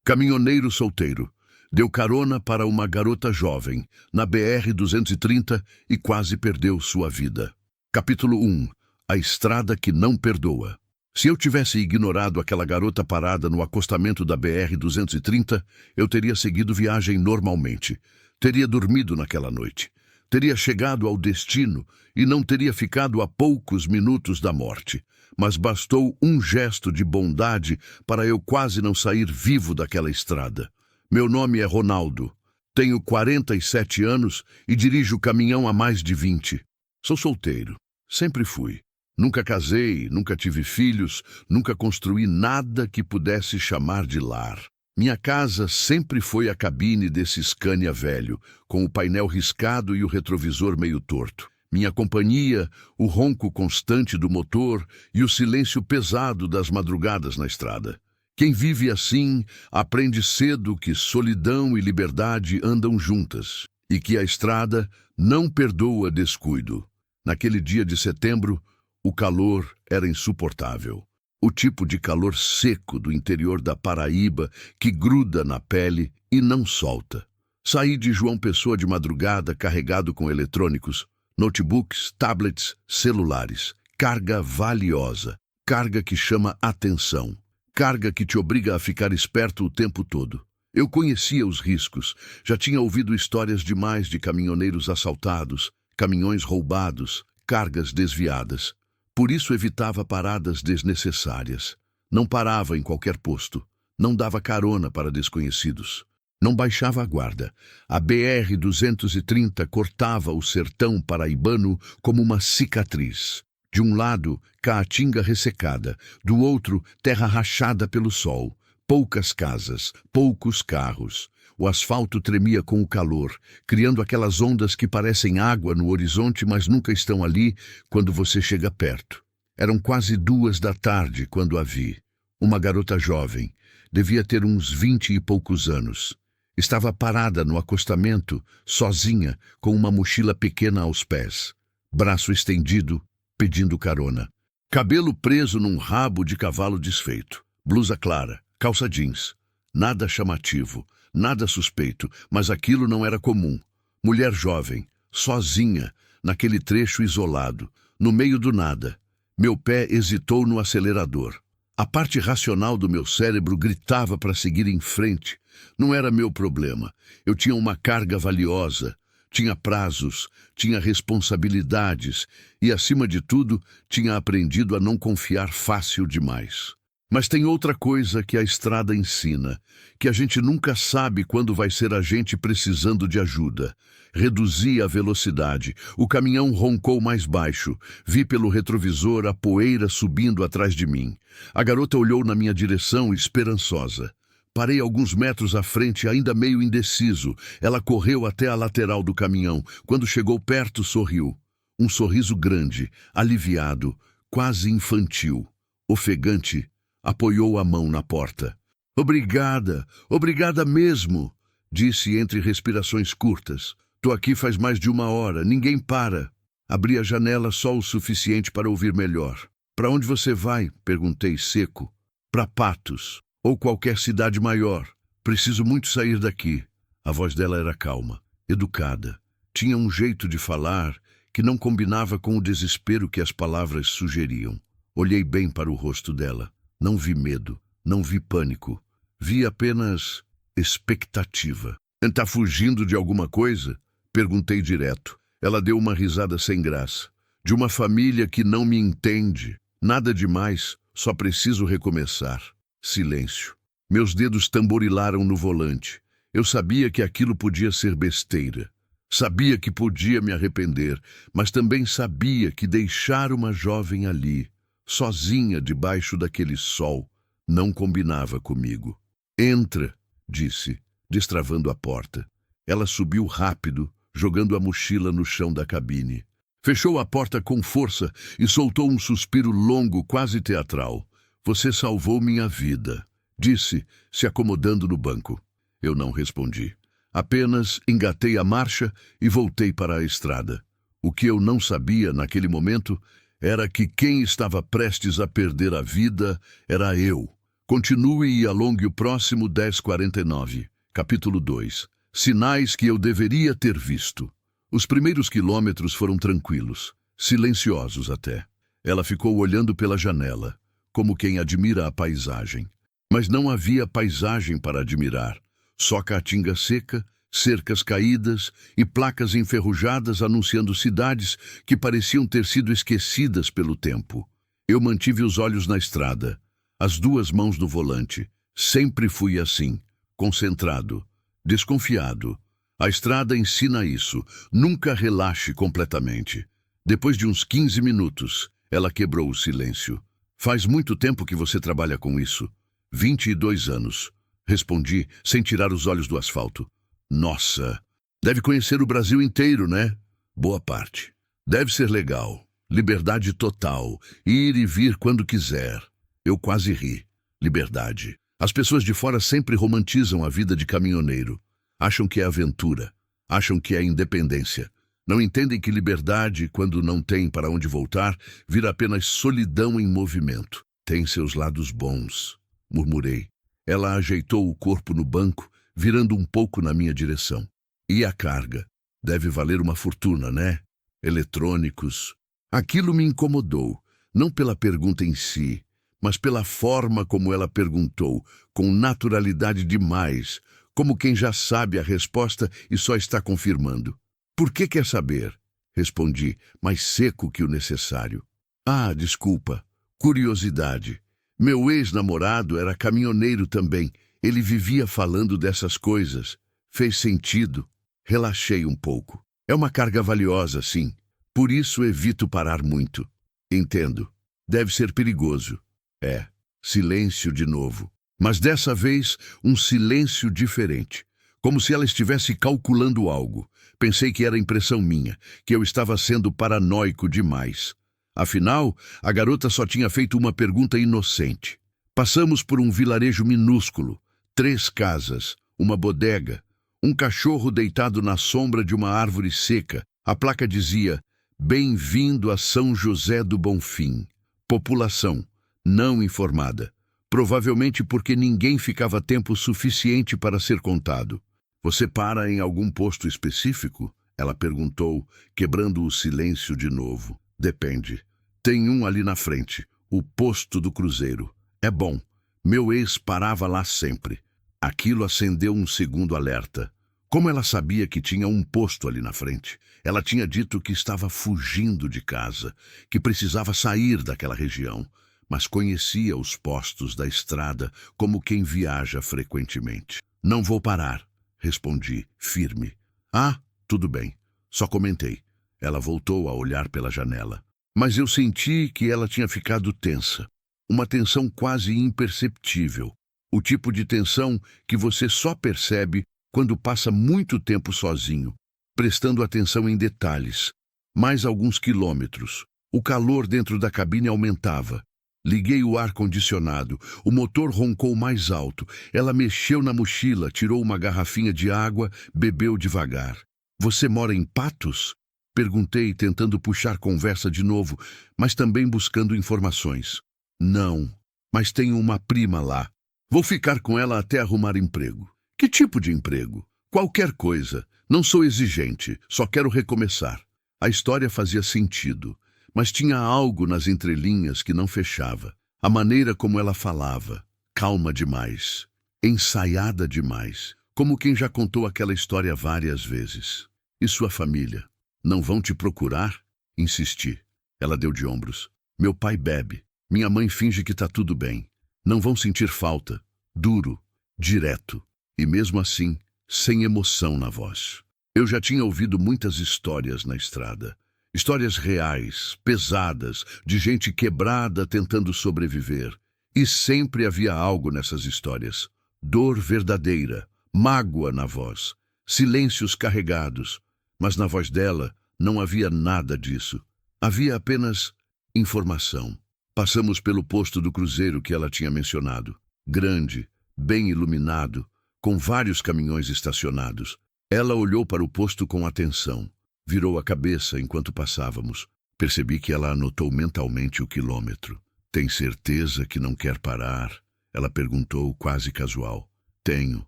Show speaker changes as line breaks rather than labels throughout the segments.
Caminhoneiro solteiro. Deu carona para uma garota jovem, na BR-230 e quase perdeu sua vida. Capítulo 1. A estrada que não perdoa. Se eu tivesse ignorado aquela garota parada no acostamento da BR-230, eu teria seguido viagem normalmente. Teria dormido naquela noite. Teria chegado ao destino e não teria ficado a poucos minutos da morte. Mas bastou um gesto de bondade para eu quase não sair vivo daquela estrada. Meu nome é Ronaldo. Tenho 47 anos e dirijo caminhão há mais de 20. Sou solteiro. Sempre fui. Nunca casei, nunca tive filhos, nunca construí nada que pudesse chamar de lar. Minha casa sempre foi a cabine desse Scania velho, com o painel riscado e o retrovisor meio torto. Minha companhia, o ronco constante do motor e o silêncio pesado das madrugadas na estrada. Quem vive assim aprende cedo que solidão e liberdade andam juntas e que a estrada não perdoa descuido. Naquele dia de setembro, o calor era insuportável. O tipo de calor seco do interior da Paraíba que gruda na pele e não solta. Saí de João Pessoa de madrugada carregado com eletrônicos, notebooks, tablets, celulares. Carga valiosa, carga que chama atenção, carga que te obriga a ficar esperto o tempo todo. Eu conhecia os riscos, já tinha ouvido histórias demais de caminhoneiros assaltados, caminhões roubados, cargas desviadas. Por isso evitava paradas desnecessárias. Não parava em qualquer posto. Não dava carona para desconhecidos. Não baixava a guarda. A BR-230 cortava o sertão paraibano como uma cicatriz. De um lado, caatinga ressecada. Do outro, terra rachada pelo sol. Poucas casas, poucos carros. O asfalto tremia com o calor, criando aquelas ondas que parecem água no horizonte, mas nunca estão ali quando você chega perto. Eram quase 2 da tarde quando a vi. Uma garota jovem, devia ter uns 20 e poucos anos. Estava parada no acostamento, sozinha, com uma mochila pequena aos pés. Braço estendido, pedindo carona. Cabelo preso num rabo de cavalo desfeito. Blusa clara, calça jeans. Nada chamativo. Nada suspeito, mas aquilo não era comum. Mulher jovem, sozinha, naquele trecho isolado, no meio do nada. Meu pé hesitou no acelerador. A parte racional do meu cérebro gritava para seguir em frente. Não era meu problema. Eu tinha uma carga valiosa, tinha prazos, tinha responsabilidades e, acima de tudo, tinha aprendido a não confiar fácil demais. Mas tem outra coisa que a estrada ensina, que a gente nunca sabe quando vai ser a gente precisando de ajuda. Reduzi a velocidade, o caminhão roncou mais baixo, vi pelo retrovisor a poeira subindo atrás de mim. A garota olhou na minha direção esperançosa. Parei alguns metros à frente, ainda meio indeciso. Ela correu até a lateral do caminhão. Quando chegou perto, sorriu. Um sorriso grande, aliviado, quase infantil, ofegante. Apoiou a mão na porta. Obrigada, obrigada mesmo, disse entre respirações curtas. Tô aqui faz mais de 1 hora, ninguém para. Abri a janela só o suficiente para ouvir melhor. Para onde você vai? Perguntei seco. Para Patos, ou qualquer cidade maior. Preciso muito sair daqui. A voz dela era calma, educada. Tinha um jeito de falar que não combinava com o desespero que as palavras sugeriam. Olhei bem para o rosto dela. Não vi medo, não vi pânico. Vi apenas expectativa. Tá fugindo de alguma coisa? Perguntei direto. Ela deu uma risada sem graça. De uma família que não me entende. Nada demais, só preciso recomeçar. Silêncio. Meus dedos tamborilaram no volante. Eu sabia que aquilo podia ser besteira. Sabia que podia me arrepender, mas também sabia que deixar uma jovem ali, sozinha debaixo daquele sol, não combinava comigo. Entra, disse, destravando a porta. Ela subiu rápido, jogando a mochila no chão da cabine. Fechou a porta com força e soltou um suspiro longo, quase teatral. Você salvou minha vida, disse, se acomodando no banco. Eu não respondi. Apenas engatei a marcha e voltei para a estrada. O que eu não sabia naquele momento era que quem estava prestes a perder a vida era eu, Continue e alongue o próximo 10:49, capítulo 2. Sinais que eu deveria ter visto. Os primeiros quilômetros foram tranquilos, silenciosos até. Ela ficou olhando pela janela, como quem admira a paisagem. Mas não havia paisagem para admirar. Só caatinga seca, cercas caídas e placas enferrujadas anunciando cidades que pareciam ter sido esquecidas pelo tempo. Eu mantive os olhos na estrada, as duas mãos no volante. Sempre fui assim, concentrado, desconfiado. A estrada ensina isso. Nunca relaxe completamente. Depois de uns 15 minutos, ela quebrou o silêncio. Faz muito tempo que você trabalha com isso. 22 anos. Respondi, sem tirar os olhos do asfalto. Nossa, deve conhecer o Brasil inteiro, né? Boa parte. Deve ser legal. Liberdade total. Ir e vir quando quiser. Eu quase ri. Liberdade. As pessoas de fora sempre romantizam a vida de caminhoneiro. Acham que é aventura. Acham que é independência. Não entendem que liberdade, quando não tem para onde voltar, vira apenas solidão em movimento. Tem seus lados bons, murmurei. Ela ajeitou o corpo no banco, virando um pouco na minha direção. E a carga? Deve valer uma fortuna, né? Eletrônicos. Aquilo me incomodou, não pela pergunta em si, mas pela forma como ela perguntou, com naturalidade demais, como quem já sabe a resposta e só está confirmando. Por que quer saber? Respondi, mais seco que o necessário. Ah, desculpa. Curiosidade. Meu ex-namorado era caminhoneiro também. Ele vivia falando dessas coisas. Fez sentido. Relaxei um pouco. É uma carga valiosa, sim. Por isso evito parar muito. Entendo. Deve ser perigoso. É. Silêncio de novo. Mas dessa vez, um silêncio diferente. Como se ela estivesse calculando algo. Pensei que era impressão minha, que eu estava sendo paranoico demais. Afinal, a garota só tinha feito uma pergunta inocente. Passamos por um vilarejo minúsculo, 3 casas, uma bodega, um cachorro deitado na sombra de uma árvore seca. A placa dizia, Bem-vindo a São José do Bonfim. População, não informada. Provavelmente porque ninguém ficava tempo suficiente para ser contado. Você para em algum posto específico? Ela perguntou, quebrando o silêncio de novo. Depende. Tem um ali na frente, o posto do cruzeiro. É bom. Meu ex parava lá sempre. Aquilo acendeu um segundo alerta. Como ela sabia que tinha um posto ali na frente? Ela tinha dito que estava fugindo de casa, que precisava sair daquela região, mas conhecia os postos da estrada como quem viaja frequentemente. Não vou parar, respondi, firme. Ah, tudo bem. Só comentei. Ela voltou a olhar pela janela. Mas eu senti que ela tinha ficado tensa. Uma tensão quase imperceptível. O tipo de tensão que você só percebe quando passa muito tempo sozinho, prestando atenção em detalhes. Mais alguns quilômetros. O calor dentro da cabine aumentava. Liguei o ar-condicionado. O motor roncou mais alto. Ela mexeu na mochila, tirou uma garrafinha de água, bebeu devagar. Você mora em Patos? Perguntei, tentando puxar conversa de novo, mas também buscando informações. Não, mas tenho uma prima lá. Vou ficar com ela até arrumar emprego. Que tipo de emprego? Qualquer coisa. Não sou exigente, só quero recomeçar. A história fazia sentido, mas tinha algo nas entrelinhas que não fechava. A maneira como ela falava, calma demais, ensaiada demais, como quem já contou aquela história várias vezes. E sua família? Não vão te procurar? Insisti. Ela deu de ombros. Meu pai bebe. Minha mãe finge que tá tudo bem. Não vão sentir falta. Duro, direto. E mesmo assim, sem emoção na voz. Eu já tinha ouvido muitas histórias na estrada. Histórias reais, pesadas, de gente quebrada tentando sobreviver. E sempre havia algo nessas histórias. Dor verdadeira, mágoa na voz, silêncios carregados. Mas na voz dela não havia nada disso. Havia apenas informação. Passamos pelo posto do cruzeiro que ela tinha mencionado. Grande, bem iluminado, com vários caminhões estacionados. Ela olhou para o posto com atenção. Virou a cabeça enquanto passávamos. Percebi que ela anotou mentalmente o quilômetro. Tem certeza que não quer parar? Ela perguntou, quase casual. Tenho.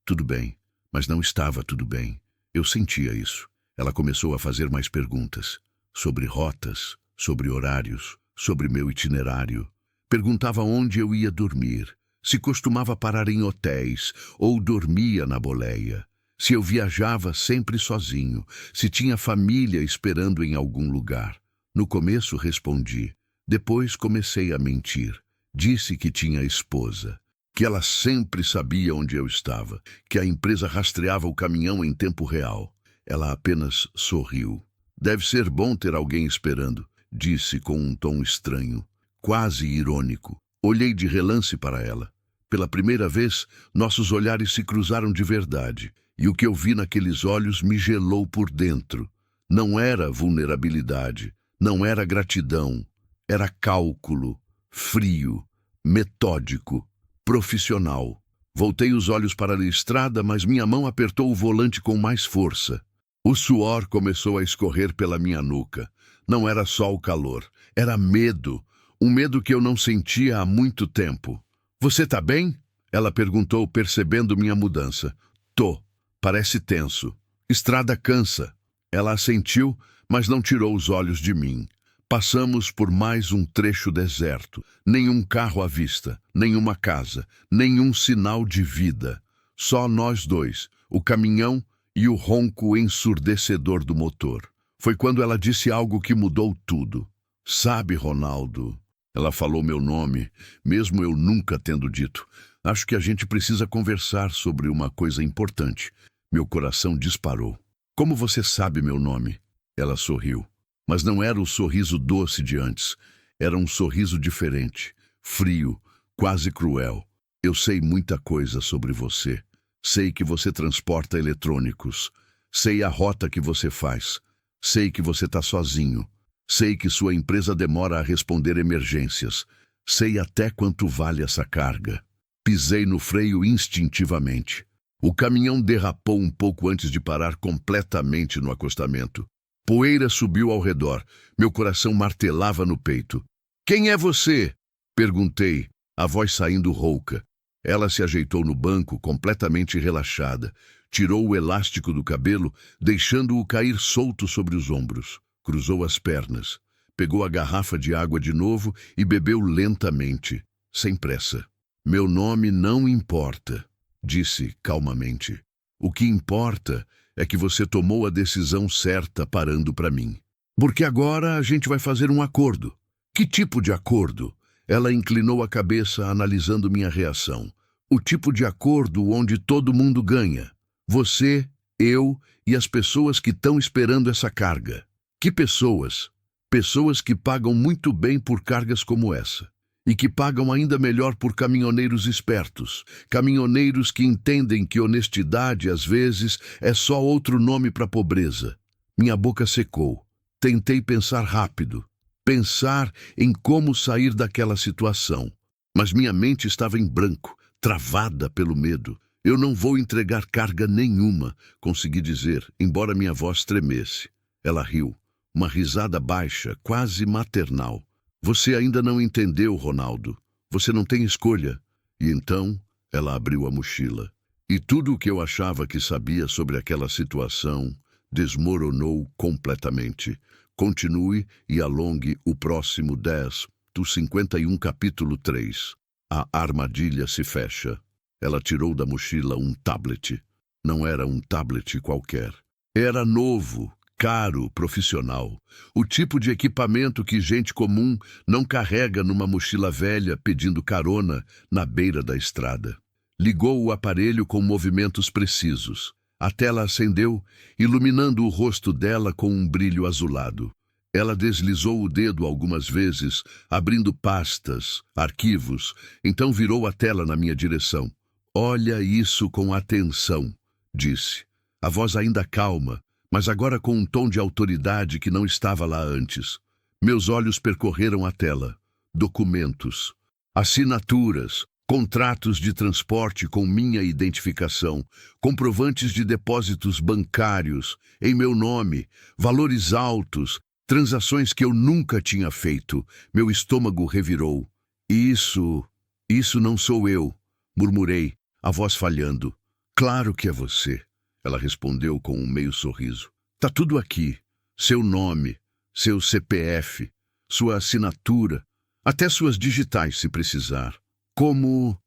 Tudo bem. Mas não estava tudo bem. Eu sentia isso. Ela começou a fazer mais perguntas. Sobre rotas, sobre horários, sobre meu itinerário. Perguntava onde eu ia dormir, se costumava parar em hotéis ou dormia na boleia, se eu viajava sempre sozinho, se tinha família esperando em algum lugar. No começo respondi, depois comecei a mentir. Disse que tinha esposa, que ela sempre sabia onde eu estava, que a empresa rastreava o caminhão em tempo real. Ela apenas sorriu. Deve ser bom ter alguém esperando, disse com um tom estranho, quase irônico. Olhei de relance para ela. Pela primeira vez, nossos olhares se cruzaram de verdade, e o que eu vi naqueles olhos me gelou por dentro. Não era vulnerabilidade, não era gratidão, era cálculo, frio, metódico, profissional. Voltei os olhos para a estrada, mas minha mão apertou o volante com mais força. O suor começou a escorrer pela minha nuca. Não era só o calor, era medo, um medo que eu não sentia há muito tempo. Você tá bem? Ela perguntou, percebendo minha mudança. Tô. Parece tenso. Estrada cansa. Ela assentiu, mas não tirou os olhos de mim. Passamos por mais um trecho deserto. Nenhum carro à vista, nenhuma casa, nenhum sinal de vida. Só nós dois, o caminhão e o ronco ensurdecedor do motor. Foi quando ela disse algo que mudou tudo. Sabe, Ronaldo? Ela falou meu nome, mesmo eu nunca tendo dito. Acho que a gente precisa conversar sobre uma coisa importante. Meu coração disparou. Como você sabe meu nome? Ela sorriu. Mas não era o sorriso doce de antes. Era um sorriso diferente, frio, quase cruel. Eu sei muita coisa sobre você. Sei que você transporta eletrônicos. Sei a rota que você faz. Sei que você está sozinho. Sei que sua empresa demora a responder emergências. Sei até quanto vale essa carga. Pisei no freio instintivamente. O caminhão derrapou um pouco antes de parar completamente no acostamento. Poeira subiu ao redor. Meu coração martelava no peito. Quem é você? Perguntei, a voz saindo rouca. Ela se ajeitou no banco, completamente relaxada. Tirou o elástico do cabelo, deixando-o cair solto sobre os ombros. Cruzou as pernas. Pegou a garrafa de água de novo e bebeu lentamente, sem pressa. Meu nome não importa, disse calmamente. O que importa é que você tomou a decisão certa parando para mim. Porque agora a gente vai fazer um acordo. Que tipo de acordo? Ela inclinou a cabeça, analisando minha reação. O tipo de acordo onde todo mundo ganha. Você, eu e as pessoas que estão esperando essa carga. Que pessoas? Pessoas que pagam muito bem por cargas como essa. E que pagam ainda melhor por caminhoneiros espertos. Caminhoneiros que entendem que honestidade, às vezes, é só outro nome para pobreza. Minha boca secou. Tentei pensar rápido. Pensar em como sair daquela situação. Mas minha mente estava em branco, travada pelo medo. Eu não vou entregar carga nenhuma, consegui dizer, embora minha voz tremesse. Ela riu. Uma risada baixa, quase maternal. Você ainda não entendeu, Ronaldo. Você não tem escolha. E então, ela abriu a mochila. E tudo o que eu achava que sabia sobre aquela situação desmoronou completamente. Continue e alongue o próximo 10 do 51, capítulo 3. A armadilha se fecha. Ela tirou da mochila um tablet. Não era um tablet qualquer. Era novo, caro, profissional. O tipo de equipamento que gente comum não carrega numa mochila velha pedindo carona na beira da estrada. Ligou o aparelho com movimentos precisos. A tela acendeu, iluminando o rosto dela com um brilho azulado. Ela deslizou o dedo algumas vezes, abrindo pastas, arquivos, então virou a tela na minha direção. Olha isso com atenção, disse. A voz ainda calma, mas agora com um tom de autoridade que não estava lá antes. Meus olhos percorreram a tela. Documentos, assinaturas, contratos de transporte com minha identificação, comprovantes de depósitos bancários, em meu nome, valores altos, transações que eu nunca tinha feito. Meu estômago revirou. Isso Isso não sou eu, murmurei, a voz falhando. Claro que é você, ela respondeu com um meio sorriso. Tá tudo aqui, seu nome, seu CPF, sua assinatura, até suas digitais se precisar. Como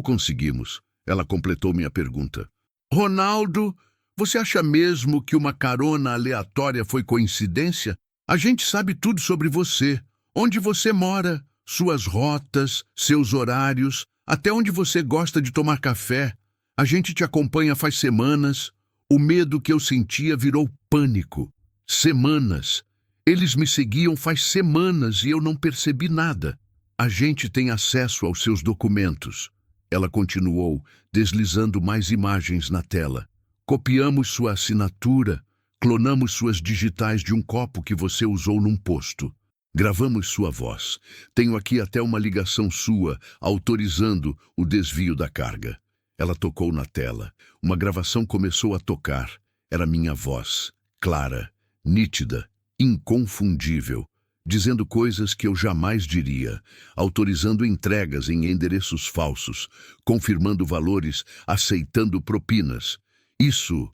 conseguimos? Ela completou minha pergunta. Ronaldo, você acha mesmo que uma carona aleatória foi coincidência? A gente sabe tudo sobre você, onde você mora, suas rotas, seus horários, até onde você gosta de tomar café. A gente te acompanha faz semanas. O medo que eu sentia virou pânico. Semanas. Eles me seguiam faz semanas e eu não percebi nada. A gente tem acesso aos seus documentos. Ela continuou, deslizando mais imagens na tela. Copiamos sua assinatura, clonamos suas digitais de um copo que você usou num posto. Gravamos sua voz. Tenho aqui até uma ligação sua, autorizando o desvio da carga. Ela tocou na tela. Uma gravação começou a tocar. Era minha voz, clara, nítida, inconfundível, dizendo coisas que eu jamais diria, autorizando entregas em endereços falsos, confirmando valores, aceitando propinas. Isso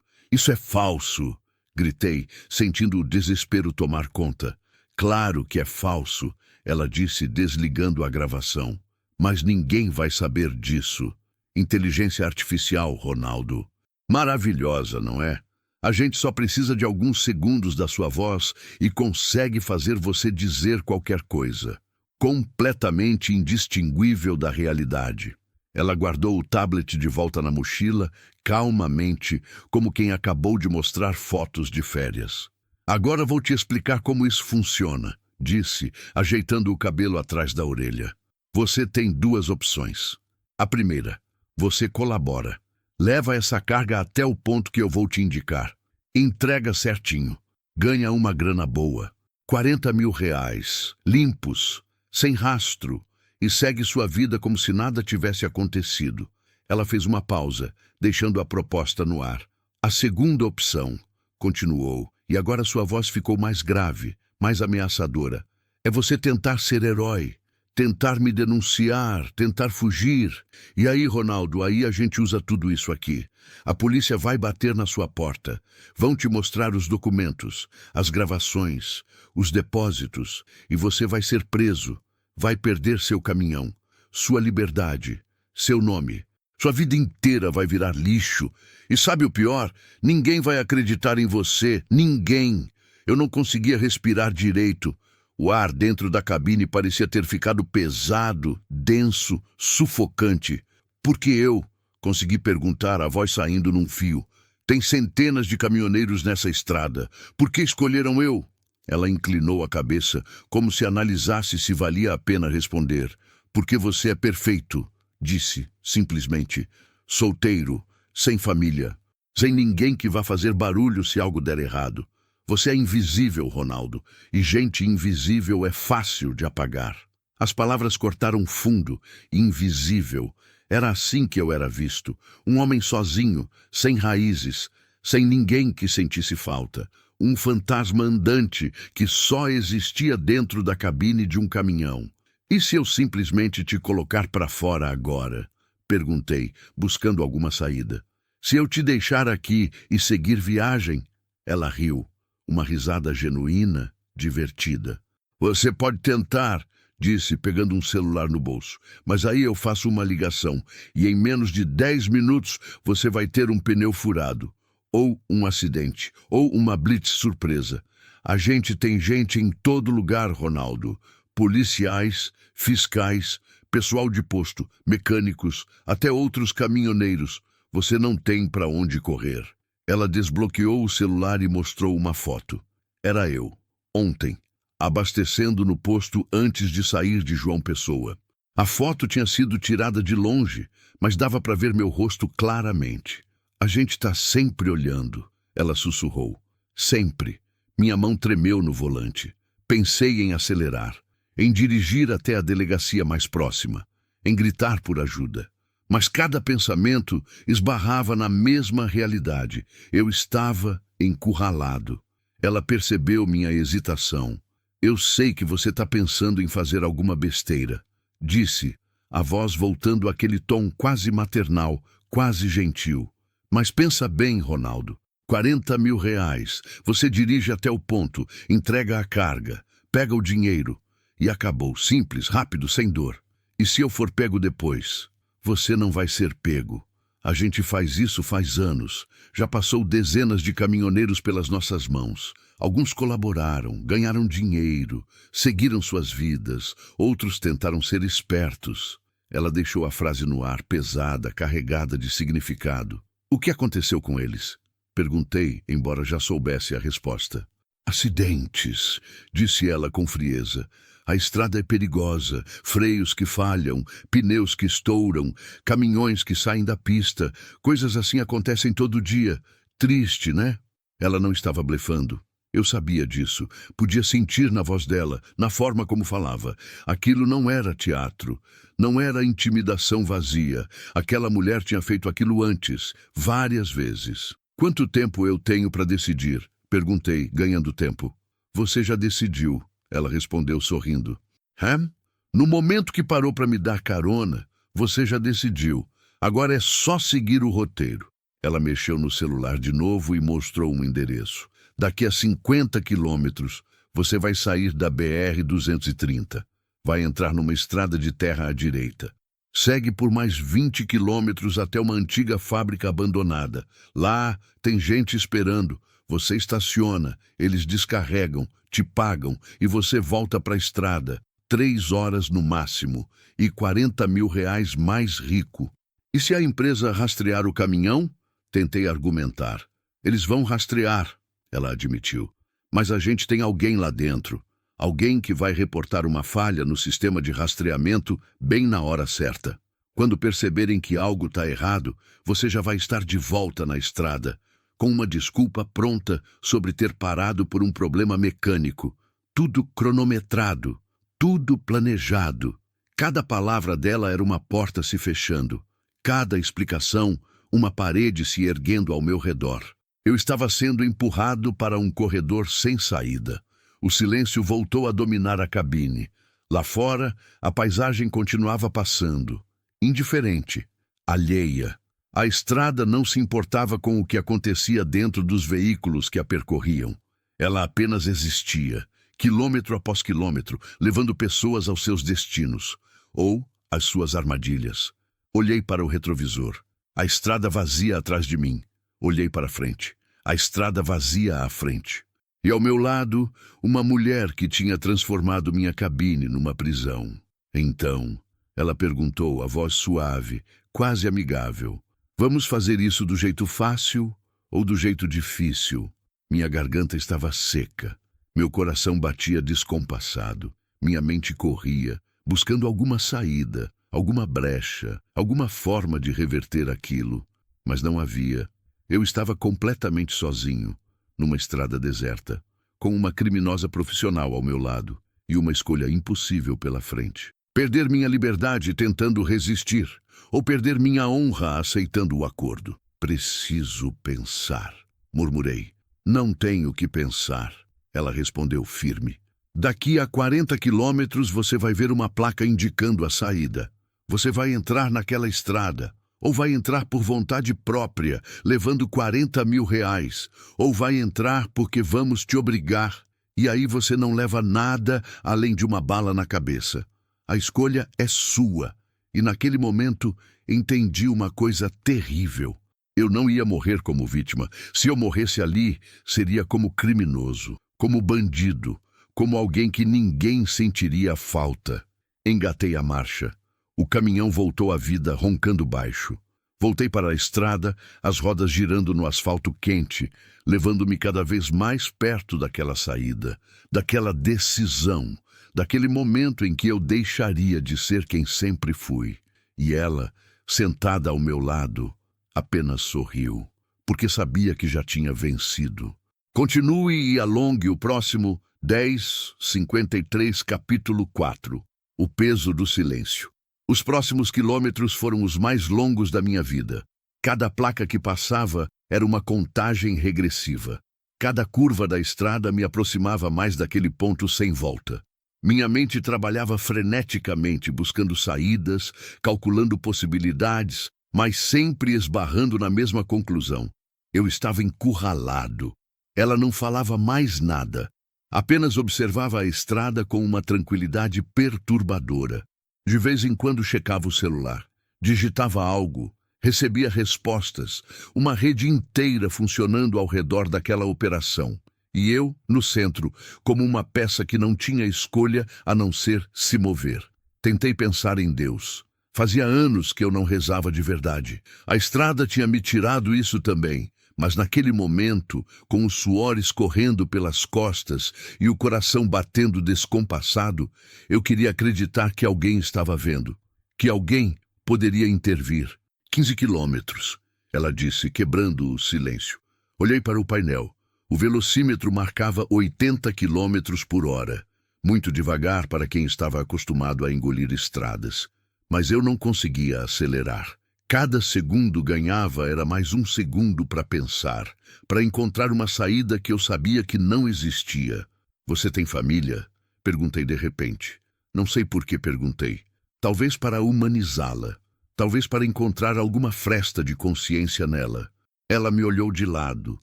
é falso, gritei, sentindo o desespero tomar conta. Claro que é falso, ela disse, desligando a gravação. Mas ninguém vai saber disso. Inteligência artificial, Ronaldo. Maravilhosa, não é? A gente só precisa de alguns segundos da sua voz e consegue fazer você dizer qualquer coisa. Completamente indistinguível da realidade. Ela guardou o tablet de volta na mochila, calmamente, como quem acabou de mostrar fotos de férias. Agora vou te explicar como isso funciona, disse, ajeitando o cabelo atrás da orelha. Você tem duas opções. A primeira, você colabora. Leva essa carga até o ponto que eu vou te indicar. Entrega certinho. Ganha uma grana boa. 40 mil reais, limpos, sem rastro, e segue sua vida como se nada tivesse acontecido. Ela fez uma pausa, deixando a proposta no ar. A segunda opção, continuou, e agora sua voz ficou mais grave, mais ameaçadora. É você tentar ser herói. Tentar me denunciar, tentar fugir. E aí, Ronaldo, aí a gente usa tudo isso aqui. A polícia vai bater na sua porta. Vão te mostrar os documentos, as gravações, os depósitos, e você vai ser preso. Vai perder seu caminhão, sua liberdade, seu nome. Sua vida inteira vai virar lixo. E sabe o pior? Ninguém vai acreditar em você. Ninguém. Eu não conseguia respirar direito. O ar dentro da cabine parecia ter ficado pesado, denso, sufocante. Por que eu? Consegui perguntar, a voz saindo num fio. Tem centenas de caminhoneiros nessa estrada. Por que escolheram eu? Ela inclinou a cabeça, como se analisasse se valia a pena responder. Porque você é perfeito, disse, simplesmente. Solteiro, sem família, sem ninguém que vá fazer barulho se algo der errado. Você é invisível, Ronaldo, e gente invisível é fácil de apagar. As palavras cortaram fundo, invisível. Era assim que eu era visto, um homem sozinho, sem raízes, sem ninguém que sentisse falta. Um fantasma andante que só existia dentro da cabine de um caminhão. E se eu simplesmente te colocar para fora agora? Perguntei, buscando alguma saída. Se eu te deixar aqui e seguir viagem? Ela riu. Uma risada genuína, divertida. Você pode tentar, disse, pegando um celular no bolso. Mas aí eu faço uma ligação e em menos de 10 minutos você vai ter um pneu furado. Ou um acidente, ou uma blitz surpresa. A gente tem gente em todo lugar, Ronaldo. Policiais, fiscais, pessoal de posto, mecânicos, até outros caminhoneiros. Você não tem para onde correr. Ela desbloqueou o celular e mostrou uma foto. Era eu, ontem, abastecendo no posto antes de sair de João Pessoa. A foto tinha sido tirada de longe, mas dava para ver meu rosto claramente. A gente está sempre olhando, ela sussurrou. Sempre. Minha mão tremeu no volante. Pensei em acelerar, em dirigir até a delegacia mais próxima, em gritar por ajuda. Mas cada pensamento esbarrava na mesma realidade. Eu estava encurralado. Ela percebeu minha hesitação. Eu sei que você está pensando em fazer alguma besteira, disse, a voz voltando àquele tom quase maternal, quase gentil. Mas pensa bem, Ronaldo. 40 mil reais. Você dirige até o ponto, entrega a carga, pega o dinheiro. E acabou. Simples, rápido, sem dor. E se eu for pego depois? Você não vai ser pego. A gente faz isso faz anos. Já passou dezenas de caminhoneiros pelas nossas mãos. Alguns colaboraram, ganharam dinheiro, seguiram suas vidas. Outros tentaram ser espertos. Ela deixou a frase no ar, pesada, carregada de significado. O que aconteceu com eles? Perguntei, embora já soubesse a resposta. Acidentes, disse ela com frieza. A estrada é perigosa, freios que falham, pneus que estouram, caminhões que saem da pista. Coisas assim acontecem todo dia. Triste, né? Ela não estava blefando. Eu sabia disso. Podia sentir na voz dela, na forma como falava. Aquilo não era teatro. Não era intimidação vazia. Aquela mulher tinha feito aquilo antes, várias vezes. Quanto tempo eu tenho para decidir? Perguntei, ganhando tempo. Você já decidiu. Ela respondeu sorrindo. Hã? No momento que parou para me dar carona, você já decidiu. Agora é só seguir o roteiro. Ela mexeu no celular de novo e mostrou um endereço. Daqui a 50 quilômetros, você vai sair da BR-230. Vai entrar numa estrada de terra à direita. Segue por mais 20 quilômetros até uma antiga fábrica abandonada. Lá tem gente esperando. Você estaciona, eles descarregam, te pagam e você volta para a estrada. 3 horas no máximo e 40 mil reais mais rico. E se a empresa rastrear o caminhão? Tentei argumentar. Eles vão rastrear, ela admitiu. Mas a gente tem alguém lá dentro. Alguém que vai reportar uma falha no sistema de rastreamento bem na hora certa. Quando perceberem que algo está errado, você já vai estar de volta na estrada, com uma desculpa pronta sobre ter parado por um problema mecânico. Tudo cronometrado, tudo planejado. Cada palavra dela era uma porta se fechando. Cada explicação, uma parede se erguendo ao meu redor. Eu estava sendo empurrado para um corredor sem saída. O silêncio voltou a dominar a cabine. Lá fora, a paisagem continuava passando. Indiferente, alheia. A estrada não se importava com o que acontecia dentro dos veículos que a percorriam. Ela apenas existia, quilômetro após quilômetro, levando pessoas aos seus destinos, ou às suas armadilhas. Olhei para o retrovisor. A estrada vazia atrás de mim. Olhei para frente. A estrada vazia à frente. E ao meu lado, uma mulher que tinha transformado minha cabine numa prisão. Então, ela perguntou, a voz suave, quase amigável. Vamos fazer isso do jeito fácil ou do jeito difícil? Minha garganta estava seca. Meu coração batia descompassado. Minha mente corria, buscando alguma saída, alguma brecha, alguma forma de reverter aquilo. Mas não havia. Eu estava completamente sozinho, numa estrada deserta, com uma criminosa profissional ao meu lado e uma escolha impossível pela frente. Perder minha liberdade tentando resistir, ou perder minha honra aceitando o acordo. Preciso pensar, murmurei. Não tenho que pensar, ela respondeu firme. Daqui a 40 quilômetros você vai ver uma placa indicando a saída. Você vai entrar naquela estrada. Ou vai entrar por vontade própria, levando 40 mil reais. Ou vai entrar porque vamos te obrigar. E aí você não leva nada além de uma bala na cabeça. A escolha é sua. E naquele momento entendi uma coisa terrível. Eu não ia morrer como vítima. Se eu morresse ali, seria como criminoso, como bandido, como alguém que ninguém sentiria falta. Engatei a marcha. O caminhão voltou à vida, roncando baixo. Voltei para a estrada, as rodas girando no asfalto quente, levando-me cada vez mais perto daquela saída, daquela decisão, daquele momento em que eu deixaria de ser quem sempre fui. E ela, sentada ao meu lado, apenas sorriu, porque sabia que já tinha vencido. Continue e alongue o próximo 10:53, capítulo 4. O peso do silêncio. Os próximos quilômetros foram os mais longos da minha vida. Cada placa que passava era uma contagem regressiva. Cada curva da estrada me aproximava mais daquele ponto sem volta. Minha mente trabalhava freneticamente, buscando saídas, calculando possibilidades, mas sempre esbarrando na mesma conclusão. Eu estava encurralado. Ela não falava mais nada. Apenas observava a estrada com uma tranquilidade perturbadora. De vez em quando checava o celular, digitava algo, recebia respostas, uma rede inteira funcionando ao redor daquela operação. E eu, no centro, como uma peça que não tinha escolha a não ser se mover. Tentei pensar em Deus. Fazia anos que eu não rezava de verdade. A estrada tinha me tirado isso também. Mas naquele momento, com o suor escorrendo pelas costas e o coração batendo descompassado, eu queria acreditar que alguém estava vendo, que alguém poderia intervir. 15 quilômetros, ela disse, quebrando o silêncio. Olhei para o painel. O velocímetro marcava 80 quilômetros por hora. Muito devagar para quem estava acostumado a engolir estradas. Mas eu não conseguia acelerar. Cada segundo ganhava era mais um segundo para pensar, para encontrar uma saída que eu sabia que não existia. Você tem família? Perguntei de repente. Não sei por que perguntei. Talvez para humanizá-la. Talvez para encontrar alguma fresta de consciência nela. Ela me olhou de lado,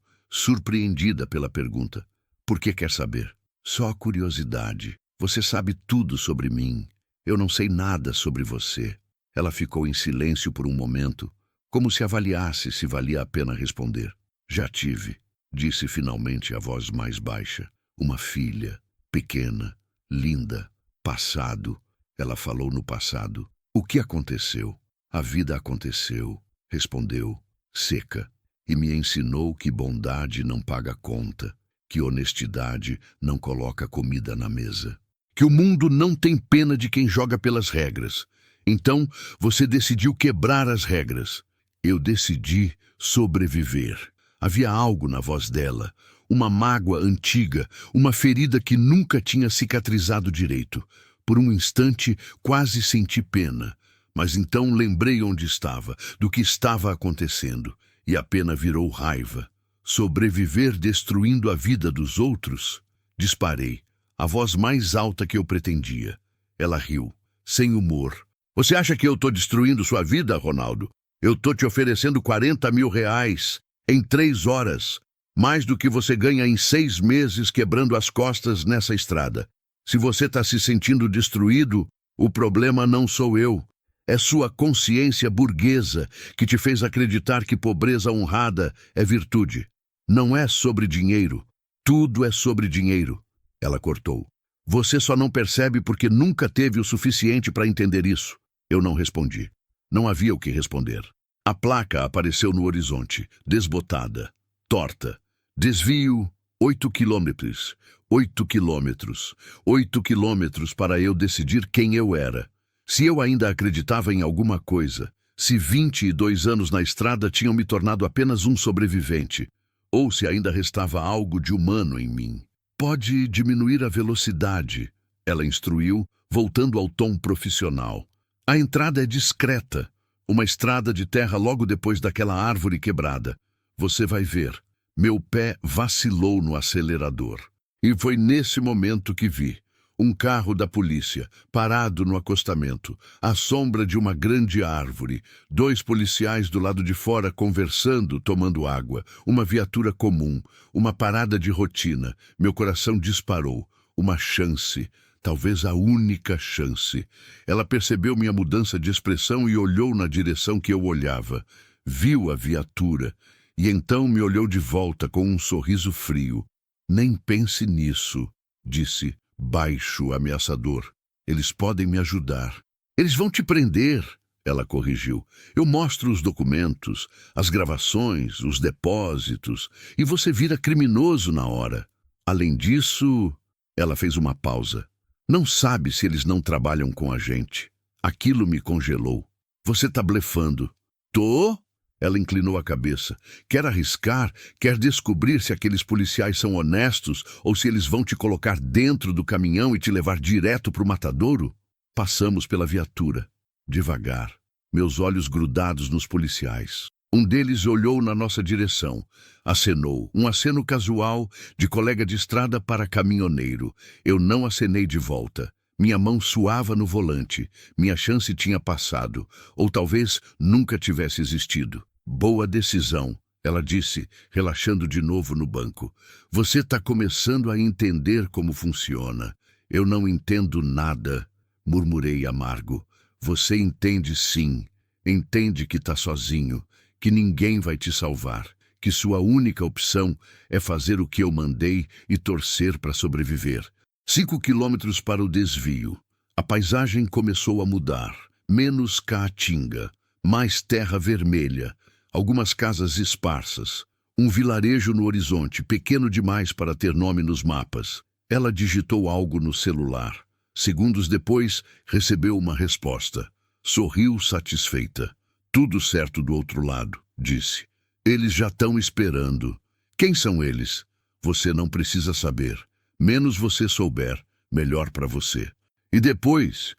surpreendida pela pergunta. Por que quer saber? Só curiosidade. Você sabe tudo sobre mim. Eu não sei nada sobre você. Ela ficou em silêncio por um momento, como se avaliasse se valia a pena responder. Já tive, disse finalmente a voz mais baixa. Uma filha, pequena, linda. Passado. Ela falou no passado. O que aconteceu? A vida aconteceu, respondeu, seca, e me ensinou que bondade não paga conta, que honestidade não coloca comida na mesa, que o mundo não tem pena de quem joga pelas regras. Então, você decidiu quebrar as regras. Eu decidi sobreviver. Havia algo na voz dela, uma mágoa antiga, uma ferida que nunca tinha cicatrizado direito. Por um instante, quase senti pena. Mas então lembrei onde estava, do que estava acontecendo, e a pena virou raiva. Sobreviver destruindo a vida dos outros? Disparei, a voz mais alta que eu pretendia. Ela riu, sem humor. Você acha que eu estou destruindo sua vida, Ronaldo? Eu estou te oferecendo 40 mil reais em 3 horas, mais do que você ganha em 6 meses quebrando as costas nessa estrada. Se você está se sentindo destruído, o problema não sou eu. É sua consciência burguesa que te fez acreditar que pobreza honrada é virtude. Não é sobre dinheiro. Tudo é sobre dinheiro. Ela cortou. Você só não percebe porque nunca teve o suficiente para entender isso. Eu não respondi. Não havia o que responder. A placa apareceu no horizonte, desbotada, torta. Desvio, 8 quilômetros. 8 quilômetros. 8 quilômetros para eu decidir quem eu era. Se eu ainda acreditava em alguma coisa, se 22 anos na estrada tinham me tornado apenas um sobrevivente, ou se ainda restava algo de humano em mim. Pode diminuir a velocidade, ela instruiu, voltando ao tom profissional. A entrada é discreta, uma estrada de terra logo depois daquela árvore quebrada. Você vai ver. Meu pé vacilou no acelerador. E foi nesse momento que vi um carro da polícia, parado no acostamento, à sombra de uma grande árvore, 2 policiais do lado de fora conversando, tomando água, uma viatura comum, uma parada de rotina. Meu coração disparou. Uma chance, talvez a única chance. Ela percebeu minha mudança de expressão e olhou na direção que eu olhava. Viu a viatura e então me olhou de volta com um sorriso frio. Nem pense nisso, disse. Baixo, ameaçador. Eles podem me ajudar. Eles vão te prender, ela corrigiu. Eu mostro os documentos, as gravações, os depósitos, e você vira criminoso na hora. Além disso, ela fez uma pausa. Não sabe se eles não trabalham com a gente. Aquilo me congelou. Você tá blefando. Tô? Ela inclinou a cabeça. Quer arriscar? Quer descobrir se aqueles policiais são honestos ou se eles vão te colocar dentro do caminhão e te levar direto para o matadouro? Passamos pela viatura, devagar, meus olhos grudados nos policiais. Um deles olhou na nossa direção, acenou, um aceno casual de colega de estrada para caminhoneiro. Eu não acenei de volta. Minha mão suava no volante. Minha chance tinha passado, ou talvez nunca tivesse existido. Boa decisão, ela disse, relaxando de novo no banco. Você está começando a entender como funciona. Eu não entendo nada, murmurei amargo. Você entende sim. Entende que está sozinho, que ninguém vai te salvar, que sua única opção é fazer o que eu mandei e torcer para sobreviver. 5 quilômetros para o desvio. A paisagem começou a mudar. Menos caatinga, mais terra vermelha, algumas casas esparsas, um vilarejo no horizonte, pequeno demais para ter nome nos mapas. Ela digitou algo no celular. Segundos depois, recebeu uma resposta. Sorriu satisfeita. Tudo certo do outro lado, disse. Eles já estão esperando. Quem são eles? Você não precisa saber. Menos você souber, melhor para você. E depois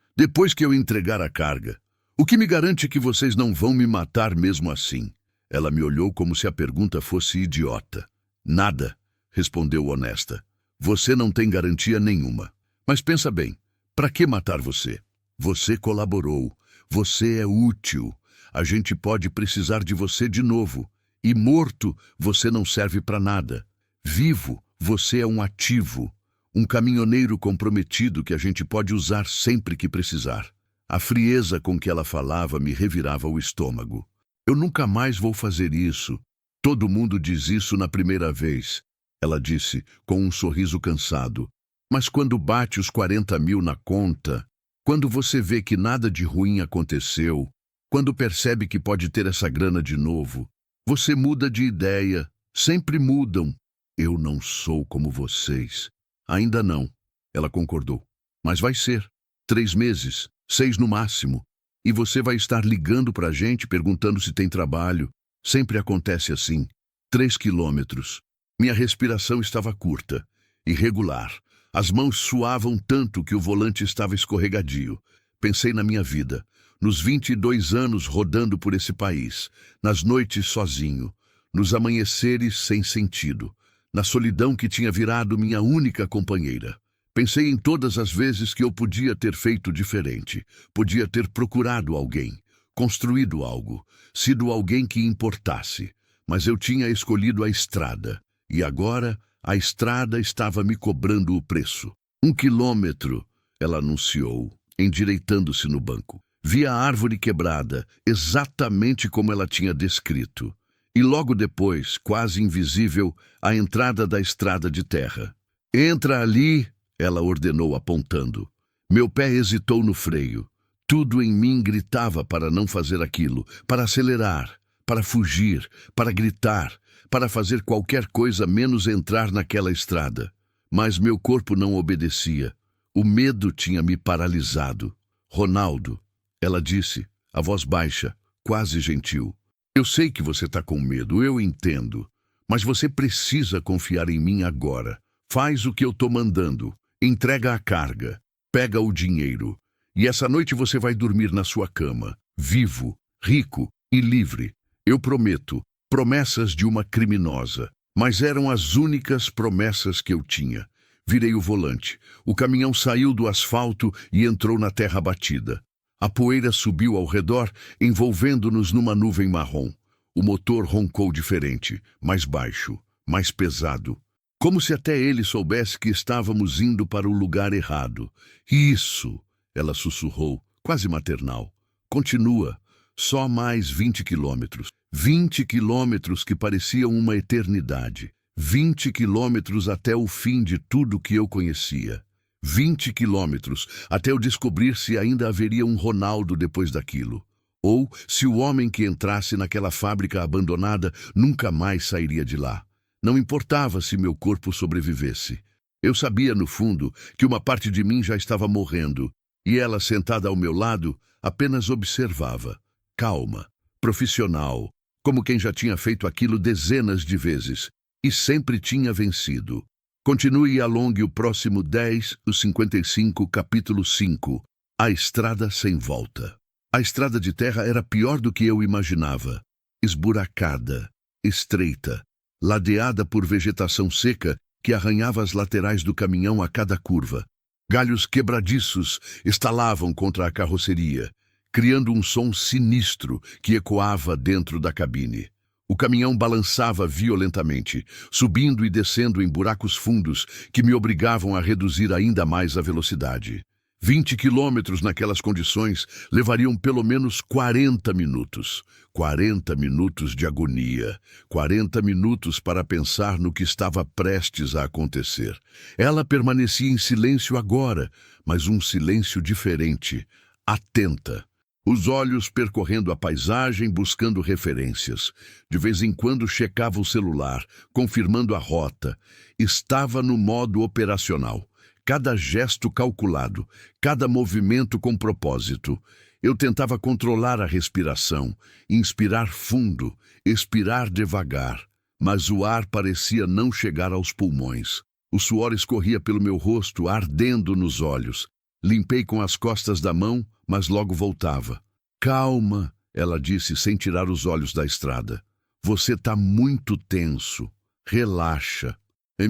que eu entregar a carga, o que me garante que vocês não vão me matar mesmo assim? Ela me olhou como se a pergunta fosse idiota. Nada, respondeu honesta. Você não tem garantia nenhuma. Mas pensa bem, para que matar você? Você colaborou. Você é útil. A gente pode precisar de você de novo. E morto, você não serve para nada. Vivo, você é um ativo. Um caminhoneiro comprometido que a gente pode usar sempre que precisar. A frieza com que ela falava me revirava o estômago. Eu nunca mais vou fazer isso. Todo mundo diz isso na primeira vez, ela disse, com um sorriso cansado. Mas quando bate os 40 mil na conta, quando você vê que nada de ruim aconteceu, quando percebe que pode ter essa grana de novo, você muda de ideia. Sempre mudam. Eu não sou como vocês. Ainda não, ela concordou. Mas vai ser. 3 meses, 6 no máximo. E você vai estar ligando pra gente, perguntando se tem trabalho. Sempre acontece assim. 3 quilômetros. Minha respiração estava curta, irregular. As mãos suavam tanto que o volante estava escorregadio. Pensei na minha vida, nos 22 anos rodando por esse país, nas noites sozinho, nos amanheceres sem sentido, na solidão que tinha virado minha única companheira. Pensei em todas as vezes que eu podia ter feito diferente, podia ter procurado alguém, construído algo, sido alguém que importasse, mas eu tinha escolhido a estrada, e agora a estrada estava me cobrando o preço. 1 quilômetro, ela anunciou, endireitando-se no banco. Vi a árvore quebrada, exatamente como ela tinha descrito. E logo depois, quase invisível, a entrada da estrada de terra. Entra ali, ela ordenou apontando. Meu pé hesitou no freio. Tudo em mim gritava para não fazer aquilo, para acelerar, para fugir, para gritar, para fazer qualquer coisa menos entrar naquela estrada. Mas meu corpo não obedecia. O medo tinha me paralisado. Ronaldo, ela disse, a voz baixa, quase gentil. Eu sei que você está com medo, eu entendo. Mas você precisa confiar em mim agora. Faz o que eu estou mandando. Entrega a carga. Pega o dinheiro. E essa noite você vai dormir na sua cama. Vivo, rico e livre. Eu prometo. Promessas de uma criminosa. Mas eram as únicas promessas que eu tinha. Virei o volante. O caminhão saiu do asfalto e entrou na terra batida. A poeira subiu ao redor, envolvendo-nos numa nuvem marrom. O motor roncou diferente, mais baixo, mais pesado. Como se até ele soubesse que estávamos indo para o lugar errado. Isso, ela sussurrou, quase maternal. Continua. Só mais 20 quilômetros. 20 quilômetros que pareciam uma eternidade. 20 quilômetros até o fim de tudo que eu conhecia. 20 quilômetros até eu descobrir se ainda haveria um Ronaldo depois daquilo. Ou se o homem que entrasse naquela fábrica abandonada nunca mais sairia de lá. Não importava se meu corpo sobrevivesse. Eu sabia, no fundo, que uma parte de mim já estava morrendo, e ela, sentada ao meu lado, apenas observava. Calma, profissional, como quem já tinha feito aquilo dezenas de vezes, e sempre tinha vencido. Continue e alongue o próximo 10, o 55, capítulo 5. A estrada sem volta. A estrada de terra era pior do que eu imaginava. esburacada, estreita, ladeada por vegetação seca que arranhava as laterais do caminhão a cada curva. Galhos quebradiços estalavam contra a carroceria, criando um som sinistro que ecoava dentro da cabine. O caminhão balançava violentamente, subindo e descendo em buracos fundos que me obrigavam a reduzir ainda mais a velocidade. 20 quilômetros naquelas condições levariam pelo menos 40 minutos. 40 minutos de agonia. 40 minutos para pensar no que estava prestes a acontecer. Ela permanecia em silêncio agora, mas um silêncio diferente, atenta. Os olhos percorrendo a paisagem, buscando referências. De vez em quando checava o celular, confirmando a rota. Estava no modo operacional. Cada gesto calculado, cada movimento com propósito. Eu tentava controlar a respiração, inspirar fundo, expirar devagar. Mas o ar parecia não chegar aos pulmões. O suor escorria pelo meu rosto, ardendo nos olhos. Limpei com as costas da mão, mas logo voltava. Calma, ela disse sem tirar os olhos da estrada. Você está muito tenso. Relaxa.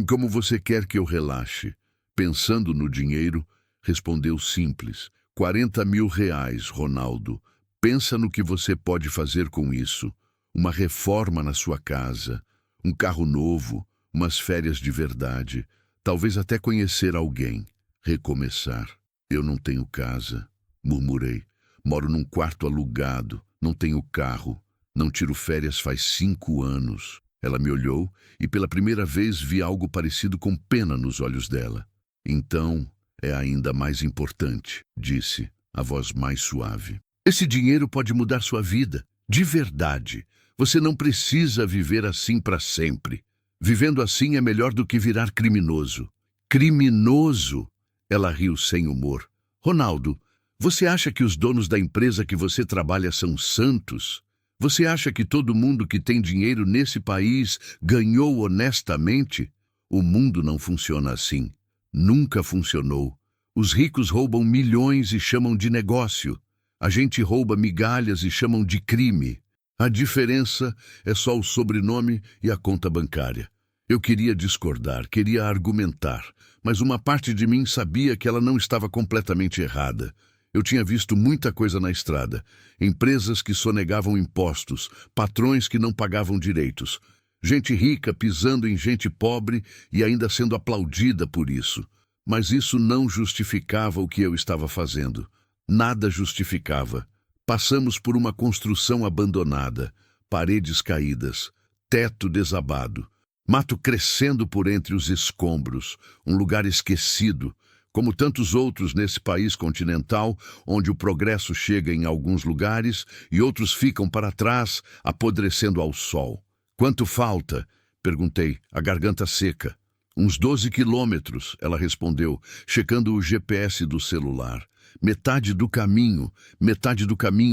Como você quer que eu relaxe? Pensando no dinheiro, respondeu simples. 40 mil reais, Ronaldo. Pensa no que você pode fazer com isso. Uma reforma na sua casa, um carro novo, umas férias de verdade, talvez até conhecer alguém. Recomeçar. Eu não tenho casa, murmurei. Moro num quarto alugado, não tenho carro, não tiro férias faz 5 anos. Ela me olhou e pela primeira vez vi algo parecido com pena nos olhos dela. Então, é ainda mais importante, disse, a voz mais suave. Esse dinheiro pode mudar sua vida, de verdade. Você não precisa viver assim para sempre. Vivendo assim é melhor do que virar criminoso. Criminoso? Ela riu sem humor. Ronaldo, você acha que os donos da empresa que você trabalha são santos? Você acha que todo mundo que tem dinheiro nesse país ganhou honestamente? O mundo não funciona assim. Nunca funcionou. Os ricos roubam milhões e chamam de negócio. A gente rouba migalhas e chamam de crime. A diferença é só o sobrenome e a conta bancária. Eu queria discordar, queria argumentar, mas uma parte de mim sabia que ela não estava completamente errada. Eu tinha visto muita coisa na estrada. Empresas que sonegavam impostos, patrões que não pagavam direitos. Gente rica pisando em gente pobre e ainda sendo aplaudida por isso. Mas isso não justificava o que eu estava fazendo. Nada justificava. Passamos por uma construção abandonada, paredes caídas, teto desabado, mato crescendo por entre os escombros, um lugar esquecido, como tantos outros nesse país continental, onde o progresso chega em alguns lugares e outros ficam para trás, apodrecendo ao sol. Quanto falta? Perguntei, a garganta seca. Uns 12 quilômetros, ela respondeu, checando o GPS do celular. Metade do caminho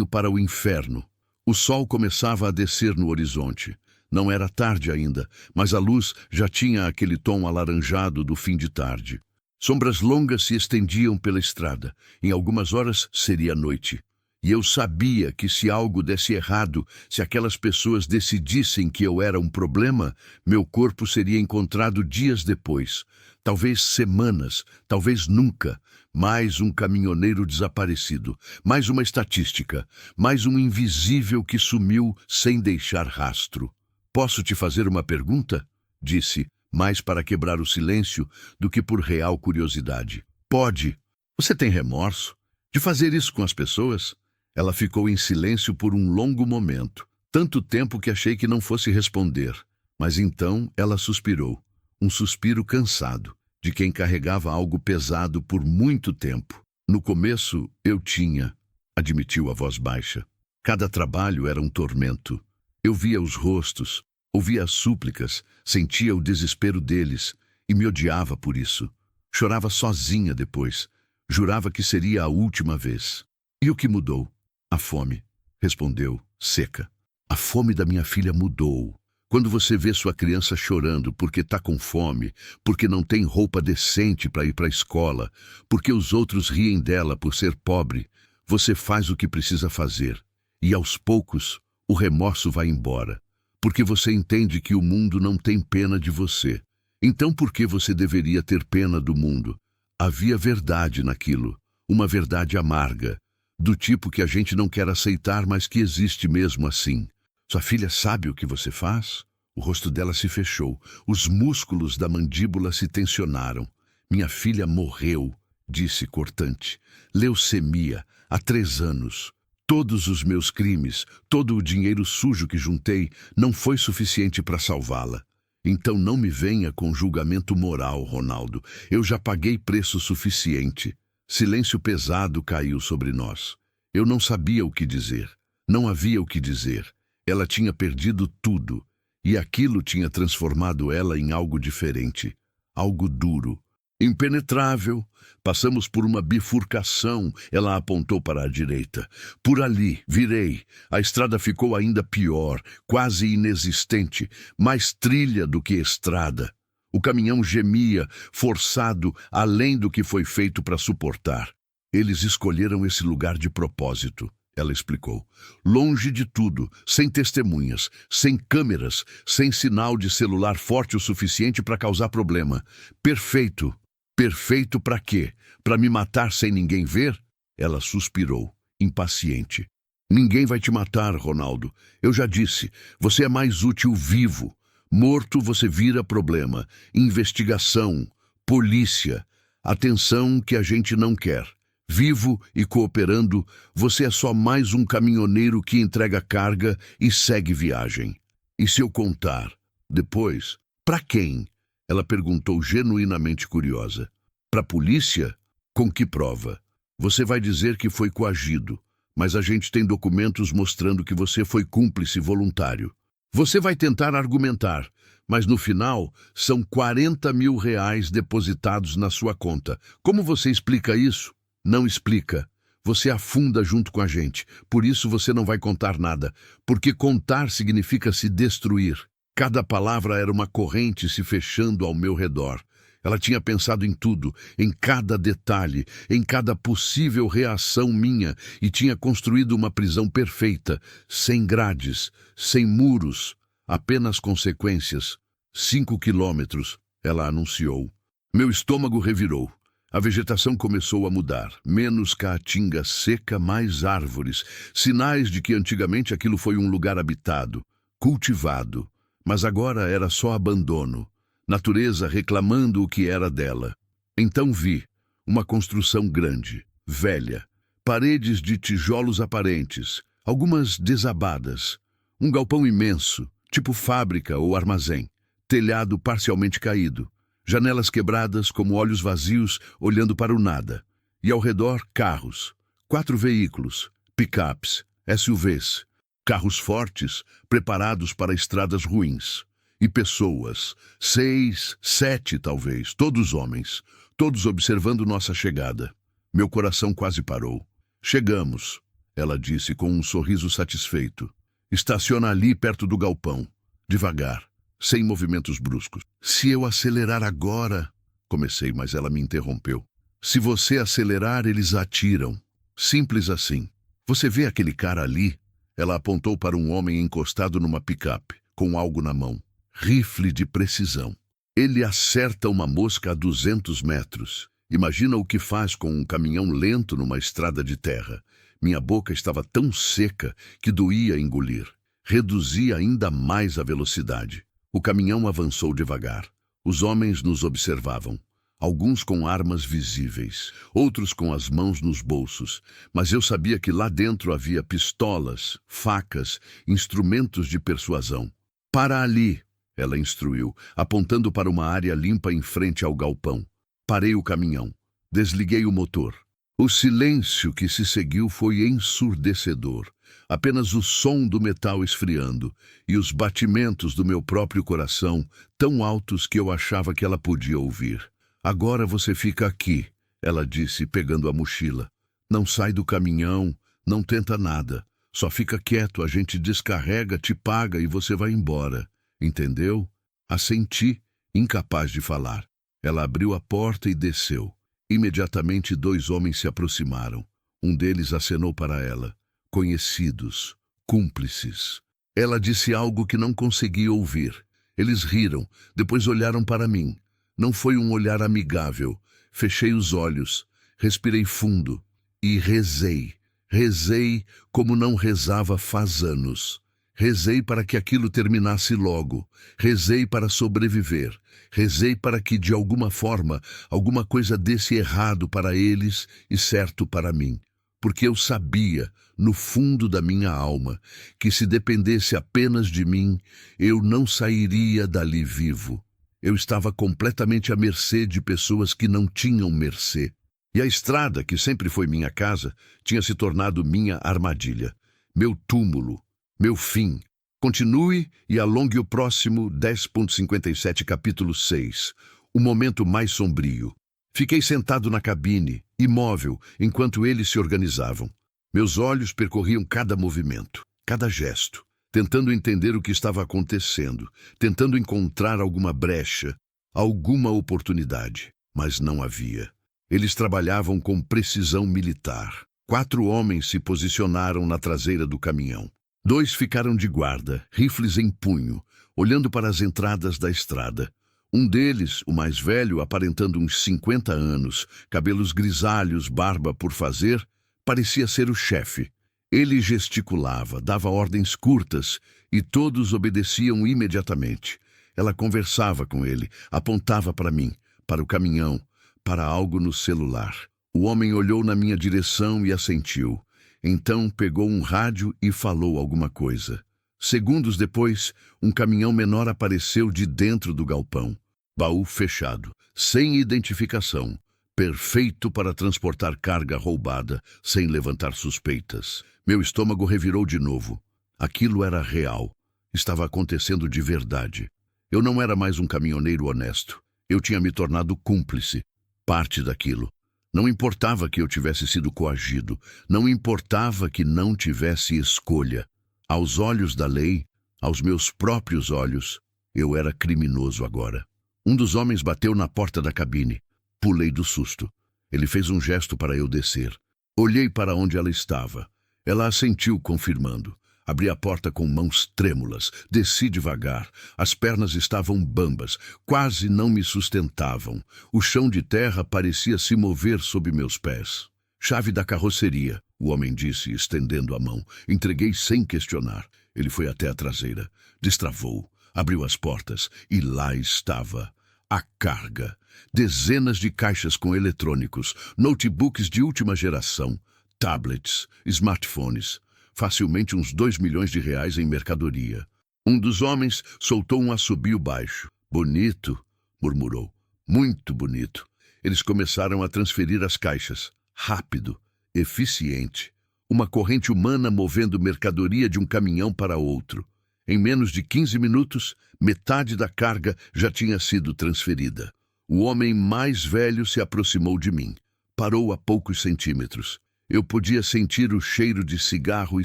para o inferno. O sol começava a descer no horizonte. Não era tarde ainda, mas a luz já tinha aquele tom alaranjado do fim de tarde. Sombras longas se estendiam pela estrada. Em algumas horas seria noite. E eu sabia que se algo desse errado, se aquelas pessoas decidissem que eu era um problema, meu corpo seria encontrado dias depois. Talvez semanas, talvez nunca. Mais um caminhoneiro desaparecido, mais uma estatística, mais um invisível que sumiu sem deixar rastro. Posso te fazer uma pergunta? Disse, mais para quebrar o silêncio do que por real curiosidade. Pode. Você tem remorso de fazer isso com as pessoas? Ela ficou em silêncio por um longo momento, tanto tempo que achei que não fosse responder. Mas então ela suspirou, um suspiro cansado, de quem carregava algo pesado por muito tempo. No começo eu tinha, admitiu a voz baixa. Cada trabalho era um tormento. Eu via os rostos, ouvia as súplicas, sentia o desespero deles e me odiava por isso. Chorava sozinha depois. Jurava que seria a última vez. E o que mudou? A fome, respondeu, seca. A fome da minha filha mudou. Quando você vê sua criança chorando porque está com fome, porque não tem roupa decente para ir para a escola, porque os outros riem dela por ser pobre, você faz o que precisa fazer. E aos poucos, O remorso vai embora, porque você entende que o mundo não tem pena de você. Então por que você deveria ter pena do mundo? Havia verdade naquilo, uma verdade amarga, do tipo que a gente não quer aceitar, mas que existe mesmo assim. Sua filha sabe o que você faz? O rosto dela se fechou, os músculos da mandíbula se tensionaram. Minha filha morreu, disse cortante. Leucemia, há 3 anos. Todos os meus crimes, todo o dinheiro sujo que juntei, não foi suficiente para salvá-la. Então não me venha com julgamento moral, Ronaldo. Eu já paguei preço suficiente. Silêncio pesado caiu sobre nós. Eu não sabia o que dizer. Não havia o que dizer. Ela tinha perdido tudo. E aquilo tinha transformado ela em algo diferente. Algo duro. Impenetrável. Passamos por uma bifurcação. Ela apontou para a direita. Por ali, virei. A estrada ficou ainda pior, quase inexistente, mais trilha do que estrada. O caminhão gemia, forçado, além do que foi feito para suportar. Eles escolheram esse lugar de propósito, ela explicou. Longe de tudo, sem testemunhas, sem câmeras, sem sinal de celular forte o suficiente para causar problema. Perfeito. Perfeito para quê? Para me matar sem ninguém ver? Ela suspirou, impaciente. Ninguém vai te matar, Ronaldo. Eu já disse, você é mais útil vivo. Morto você vira problema. Investigação, polícia, atenção que a gente não quer. Vivo e cooperando, você é só mais um caminhoneiro que entrega carga e segue viagem. E se eu contar? Depois, para quem? Ela perguntou genuinamente curiosa. Para a polícia? Com que prova? Você vai dizer que foi coagido, mas a gente tem documentos mostrando que você foi cúmplice voluntário. Você vai tentar argumentar, mas no final são 40 mil reais depositados na sua conta. Como você explica isso? Não explica. Você afunda junto com a gente. Por isso você não vai contar nada, porque contar significa se destruir. Cada palavra era uma corrente se fechando ao meu redor. Ela tinha pensado em tudo, em cada detalhe, em cada possível reação minha, e tinha construído uma prisão perfeita, sem grades, sem muros, apenas consequências. 5 quilômetros, ela anunciou. Meu estômago revirou. A vegetação começou a mudar. Menos caatinga seca, mais árvores. Sinais de que antigamente aquilo foi um lugar habitado, cultivado. Mas agora era só abandono. Natureza reclamando o que era dela. Então vi uma construção grande, velha, paredes de tijolos aparentes, algumas desabadas, um galpão imenso, tipo fábrica ou armazém, telhado parcialmente caído, janelas quebradas como olhos vazios olhando para o nada, e ao redor carros, 4 veículos, picapes, SUVs, carros fortes, preparados para estradas ruins. E pessoas, 6, 7 talvez, todos homens, todos observando nossa chegada. Meu coração quase parou. Chegamos, ela disse com um sorriso satisfeito. Estaciona ali perto do galpão, devagar, sem movimentos bruscos. Se eu acelerar agora... Comecei, mas ela me interrompeu. Se você acelerar, eles atiram. Simples assim. Você vê aquele cara ali? Ela apontou para um homem encostado numa picape, com algo na mão. Rifle de precisão. Ele acerta uma mosca a 200 metros. Imagina o que faz com um caminhão lento numa estrada de terra. Minha boca estava tão seca que doía engolir. Reduzia ainda mais a velocidade. O caminhão avançou devagar. Os homens nos observavam. Alguns com armas visíveis, outros com as mãos nos bolsos, mas eu sabia que lá dentro havia pistolas, facas, instrumentos de persuasão. Para ali, ela instruiu, apontando para uma área limpa em frente ao galpão. Parei o caminhão. Desliguei o motor. O silêncio que se seguiu foi ensurdecedor. Apenas o som do metal esfriando e os batimentos do meu próprio coração, tão altos que eu achava que ela podia ouvir. Agora você fica aqui, ela disse, pegando a mochila. Não sai do caminhão, não tenta nada. Só fica quieto, a gente descarrega, te paga e você vai embora. Entendeu? Assenti, incapaz de falar. Ela abriu a porta e desceu. Imediatamente 2 homens se aproximaram. Um deles acenou para ela. Conhecidos, cúmplices. Ela disse algo que não consegui ouvir. Eles riram, depois olharam para mim. Não foi um olhar amigável. Fechei os olhos, respirei fundo e rezei. Rezei como não rezava faz anos. Rezei para que aquilo terminasse logo. Rezei para sobreviver. Rezei para que, de alguma forma, alguma coisa desse errado para eles e certo para mim. Porque eu sabia, no fundo da minha alma, que se dependesse apenas de mim, eu não sairia dali vivo. Eu estava completamente à mercê de pessoas que não tinham mercê. E a estrada, que sempre foi minha casa, tinha se tornado minha armadilha, meu túmulo, meu fim. Continue e alongue o próximo 10.57, capítulo 6, o momento mais sombrio. Fiquei sentado na cabine, imóvel, enquanto eles se organizavam. Meus olhos percorriam cada movimento, cada gesto, tentando entender o que estava acontecendo, tentando encontrar alguma brecha, alguma oportunidade, mas não havia. Eles trabalhavam com precisão militar. 4 homens se posicionaram na traseira do caminhão. 2 ficaram de guarda, rifles em punho, olhando para as entradas da estrada. Um deles, o mais velho, aparentando uns 50 anos, cabelos grisalhos, barba por fazer, parecia ser o chefe. Ele gesticulava, dava ordens curtas e todos obedeciam imediatamente. Ela conversava com ele, apontava para mim, para o caminhão, para algo no celular. O homem olhou na minha direção e assentiu. Então pegou um rádio e falou alguma coisa. Segundos depois, um caminhão menor apareceu de dentro do galpão. Baú fechado, sem identificação. Perfeito para transportar carga roubada, sem levantar suspeitas. Meu estômago revirou de novo. Aquilo era real. Estava acontecendo de verdade. Eu não era mais um caminhoneiro honesto. Eu tinha me tornado cúmplice. Parte daquilo. Não importava que eu tivesse sido coagido. Não importava que não tivesse escolha. Aos olhos da lei, aos meus próprios olhos, eu era criminoso agora. Um dos homens bateu na porta da cabine. Pulei do susto. Ele fez um gesto para eu descer. Olhei para onde ela estava. Ela assentiu, confirmando. Abri a porta com mãos trêmulas. Desci devagar. As pernas estavam bambas. Quase não me sustentavam. O chão de terra parecia se mover sob meus pés. Chave da carroceria, o homem disse, estendendo a mão. Entreguei sem questionar. Ele foi até a traseira. Destravou. Abriu as portas. E lá estava. A carga. Dezenas de caixas com eletrônicos. Notebooks de última geração. Tablets. Smartphones. Facilmente uns 2 milhões de reais em mercadoria. Um dos homens soltou um assobio baixo. Bonito, murmurou. Muito bonito. Eles começaram a transferir as caixas. Rápido, eficiente. Uma corrente humana movendo mercadoria de um caminhão para outro. Em menos de 15 minutos, metade da carga já tinha sido transferida. O homem mais velho se aproximou de mim. Parou a poucos centímetros. Eu podia sentir o cheiro de cigarro e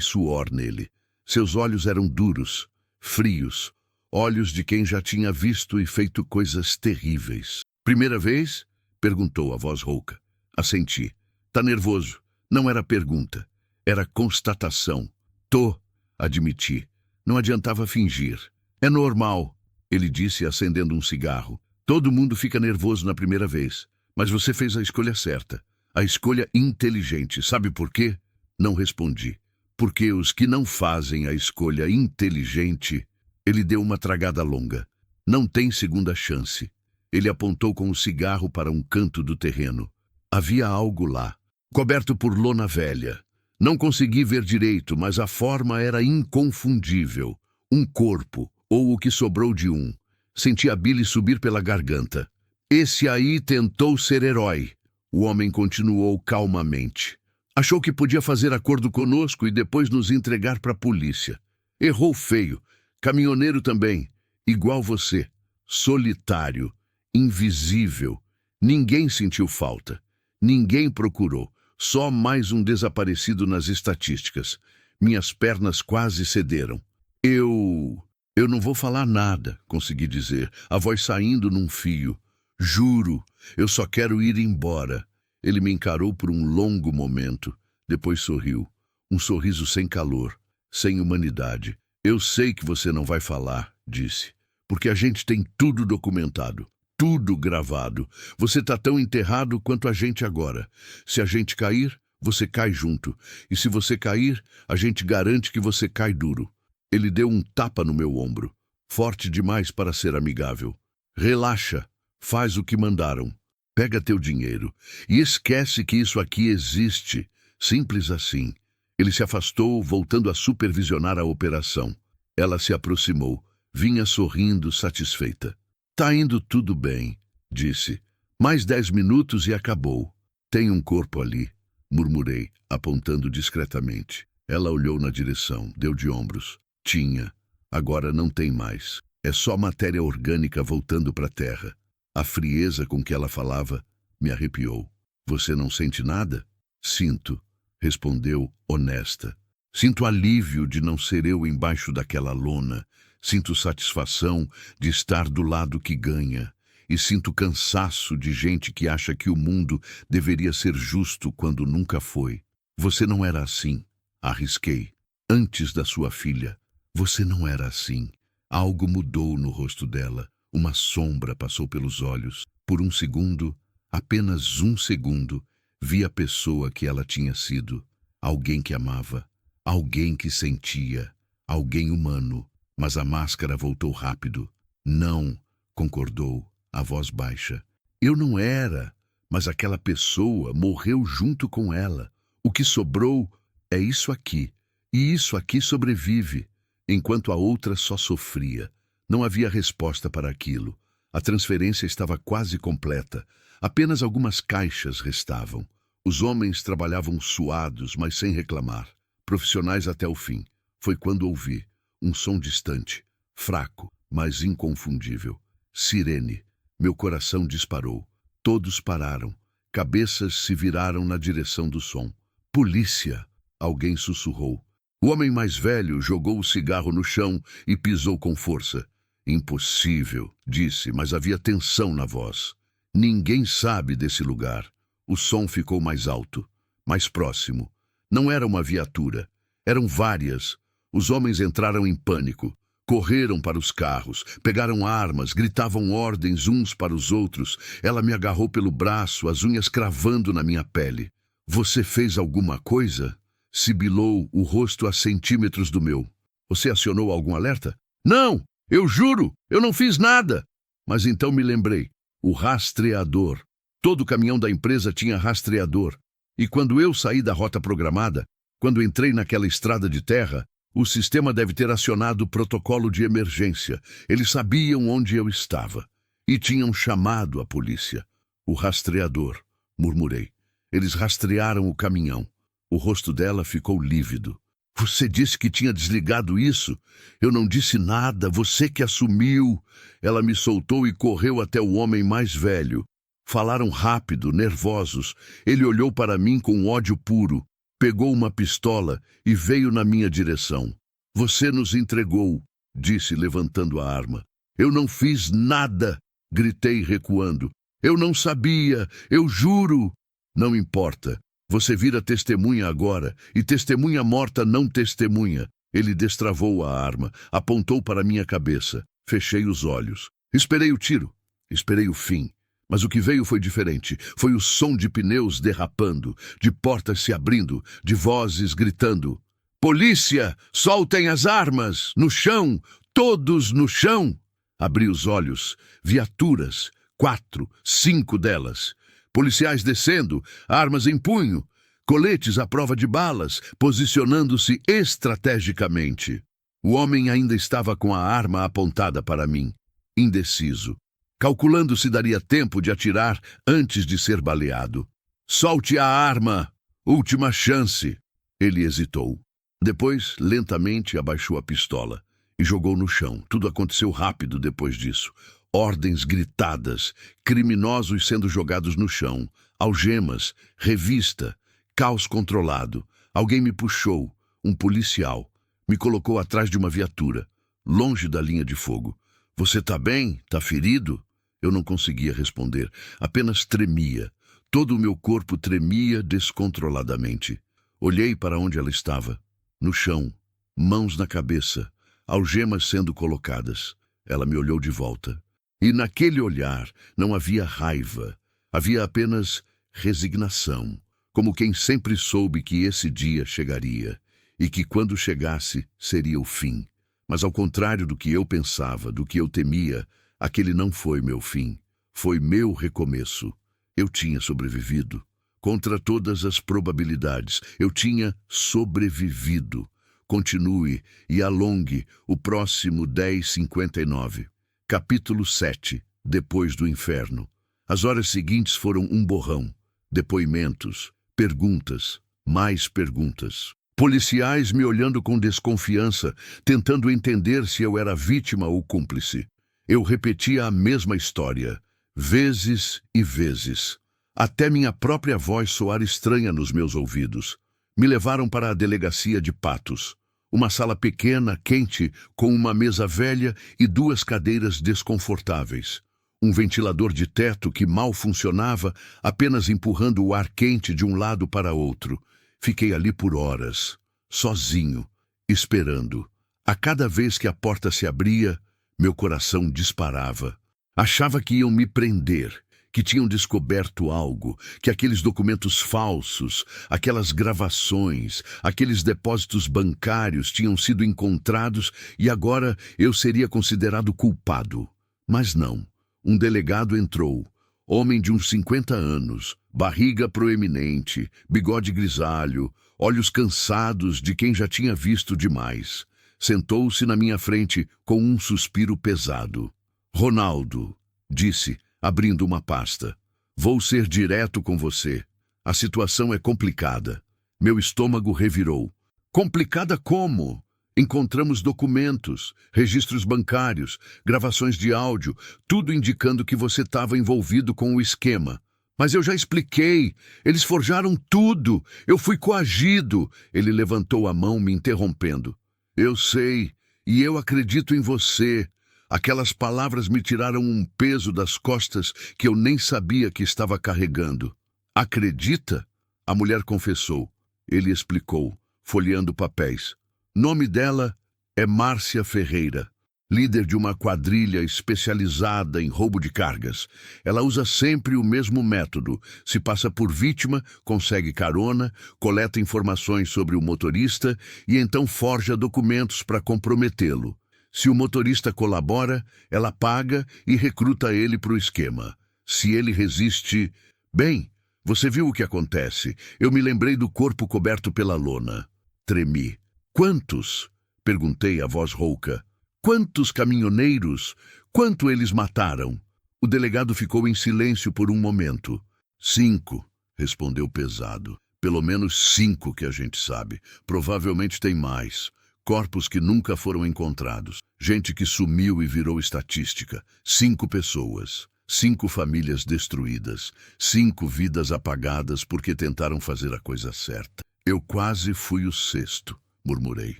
suor nele. Seus olhos eram duros, frios, olhos de quem já tinha visto e feito coisas terríveis. Primeira vez? Perguntou a voz rouca. Assenti. Tá nervoso? Não era pergunta. Era constatação. Tô, admiti. Não adiantava fingir. É normal, ele disse acendendo um cigarro. Todo mundo fica nervoso na primeira vez. Mas você fez a escolha certa. A escolha inteligente. Sabe por quê? Não respondi. Porque os que não fazem a escolha inteligente... Ele deu uma tragada longa. Não tem segunda chance. Ele apontou com o cigarro para um canto do terreno. Havia algo lá, coberto por lona velha. Não consegui ver direito, mas a forma era inconfundível. Um corpo, ou o que sobrou de um. Senti a bile subir pela garganta. Esse aí tentou ser herói. O homem continuou calmamente. Achou que podia fazer acordo conosco e depois nos entregar para a polícia. Errou feio. Caminhoneiro também. Igual você. Solitário. Invisível. Ninguém sentiu falta. Ninguém procurou. Só mais um desaparecido nas estatísticas. Minhas pernas quase cederam. Eu não vou falar nada, consegui dizer, a voz saindo num fio. Juro, eu só quero ir embora. Ele me encarou por um longo momento. Depois sorriu. Um sorriso sem calor. sem humanidade. Eu sei que você não vai falar, disse, porque a gente tem tudo documentado, tudo gravado. Você tá tão enterrado quanto a gente agora. Se a gente cair, você cai junto. E se você cair, a gente garante que você cai duro. Ele deu um tapa no meu ombro, forte demais para ser amigável. Relaxa, faz o que mandaram. Pega teu dinheiro e esquece que isso aqui existe. Simples assim. Ele se afastou, voltando a supervisionar a operação. Ela se aproximou, vinha sorrindo, satisfeita. Tá indo tudo bem, disse. Mais 10 minutos e acabou. Tem um corpo ali, murmurei, apontando discretamente. Ela olhou na direção, deu de ombros. Tinha. Agora não tem mais. É só matéria orgânica voltando para a terra. A frieza com que ela falava me arrepiou. Você não sente nada? Sinto, respondeu, honesta. Sinto alívio de não ser eu embaixo daquela lona. Sinto satisfação de estar do lado que ganha. E sinto cansaço de gente que acha que o mundo deveria ser justo quando nunca foi. Você não era assim, arrisquei. Antes da sua filha, você não era assim. Algo mudou no rosto dela. Uma sombra passou pelos olhos. Por um segundo, apenas um segundo, vi a pessoa que ela tinha sido. Alguém que amava, alguém que sentia, alguém humano. Mas a máscara voltou rápido. Não, concordou, a voz baixa. Eu não era, mas aquela pessoa morreu junto com ela. O que sobrou é isso aqui. E isso aqui sobrevive, enquanto a outra só sofria. Não havia resposta para aquilo. A transferência estava quase completa. Apenas algumas caixas restavam. Os homens trabalhavam suados, mas sem reclamar. Profissionais até o fim. Foi quando ouvi um som distante, fraco, mas inconfundível. Sirene. Meu coração disparou. Todos pararam. Cabeças se viraram na direção do som. Polícia! Alguém sussurrou. O homem mais velho jogou o cigarro no chão e pisou com força. Impossível, disse, mas havia tensão na voz. Ninguém sabe desse lugar. O som ficou mais alto, mais próximo. Não era uma viatura. Eram várias. Os homens entraram em pânico. Correram para os carros, pegaram armas, gritavam ordens uns para os outros. Ela me agarrou pelo braço, as unhas cravando na minha pele. Você fez alguma coisa? Sibilou, o rosto a centímetros do meu. Você acionou algum alerta? Não! Eu juro! Eu não fiz nada! Mas então me lembrei. O rastreador. Todo caminhão da empresa tinha rastreador. E quando eu saí da rota programada, quando entrei naquela estrada de terra, o sistema deve ter acionado o protocolo de emergência. Eles sabiam onde eu estava. E tinham chamado a polícia. O rastreador, murmurei. Eles rastrearam o caminhão. O rosto dela ficou lívido. Você disse que tinha desligado isso? Eu não disse nada, você que assumiu. Ela me soltou e correu até o homem mais velho. Falaram rápido, nervosos. Ele olhou para mim com ódio puro. Pegou uma pistola e veio na minha direção. Você nos entregou, disse levantando a arma. Eu não fiz nada, gritei recuando. Eu não sabia, eu juro. Não importa. Você vira testemunha agora, e testemunha morta não testemunha. Ele destravou a arma, apontou para minha cabeça. Fechei os olhos. Esperei o tiro, esperei o fim. Mas o que veio foi diferente. Foi o som de pneus derrapando, de portas se abrindo, de vozes gritando. Polícia! Soltem as armas! No chão! Todos no chão! Abri os olhos. Viaturas. 4, 5 delas. Policiais descendo, armas em punho, coletes à prova de balas, posicionando-se estrategicamente. O homem ainda estava com a arma apontada para mim, indeciso, calculando se daria tempo de atirar antes de ser baleado. Solte a arma! Última chance! Ele hesitou. Depois, lentamente, abaixou a pistola e jogou no chão. Tudo aconteceu rápido depois disso. Ordens gritadas, criminosos sendo jogados no chão, algemas, revista, caos controlado. Alguém me puxou, um policial. Me colocou atrás de uma viatura, longe da linha de fogo. Você tá bem? Tá ferido? Eu não conseguia responder, apenas tremia. Todo o meu corpo tremia descontroladamente. Olhei para onde ela estava, no chão, mãos na cabeça, algemas sendo colocadas. Ela me olhou de volta. E naquele olhar não havia raiva, havia apenas resignação, como quem sempre soube que esse dia chegaria e que quando chegasse seria o fim. Mas ao contrário do que eu pensava, do que eu temia, aquele não foi meu fim, foi meu recomeço. Eu tinha sobrevivido. Contra todas as probabilidades, eu tinha sobrevivido. Continue e alongue o próximo 10:59. Capítulo 7. Depois do inferno. As horas seguintes foram um borrão. Depoimentos, perguntas, mais perguntas. Policiais me olhando com desconfiança, tentando entender se eu era vítima ou cúmplice. Eu repetia a mesma história, vezes e vezes, até minha própria voz soar estranha nos meus ouvidos. Me levaram para a delegacia de Patos. Uma sala pequena, quente, com uma mesa velha e 2 cadeiras desconfortáveis. Um ventilador de teto que mal funcionava, apenas empurrando o ar quente de um lado para outro. Fiquei ali por horas, sozinho, esperando. A cada vez que a porta se abria, meu coração disparava. Achava que iam me prender, que tinham descoberto algo, que aqueles documentos falsos, aquelas gravações, aqueles depósitos bancários tinham sido encontrados e agora eu seria considerado culpado. Mas não. Um delegado entrou, homem de uns 50 anos, barriga proeminente, bigode grisalho, olhos cansados de quem já tinha visto demais. Sentou-se na minha frente com um suspiro pesado. Ronaldo, disse, abrindo uma pasta. Vou ser direto com você. A situação é complicada. Meu estômago revirou. Complicada como? Encontramos documentos, registros bancários, gravações de áudio, tudo indicando que você estava envolvido com o esquema. Mas eu já expliquei. Eles forjaram tudo. Eu fui coagido. Ele levantou a mão, me interrompendo. Eu sei, e eu acredito em você. Aquelas palavras me tiraram um peso das costas que eu nem sabia que estava carregando. Acredita? A mulher confessou. Ele explicou, folheando papéis. Nome dela é Márcia Ferreira, líder de uma quadrilha especializada em roubo de cargas. Ela usa sempre o mesmo método. Se passa por vítima, consegue carona, coleta informações sobre o motorista e então forja documentos para comprometê-lo. Se o motorista colabora, ela paga e recruta ele para o esquema. Se ele resiste... Bem, você viu o que acontece. Eu me lembrei do corpo coberto pela lona. Tremi. Quantos? Perguntei a voz rouca. Quantos caminhoneiros? Quanto eles mataram? O delegado ficou em silêncio por um momento. 5, respondeu pesado. Pelo menos 5 que a gente sabe. Provavelmente tem mais. Corpos que nunca foram encontrados. Gente que sumiu e virou estatística. 5 pessoas. 5 famílias destruídas. 5 vidas apagadas porque tentaram fazer a coisa certa. Eu quase fui o 6º, murmurei.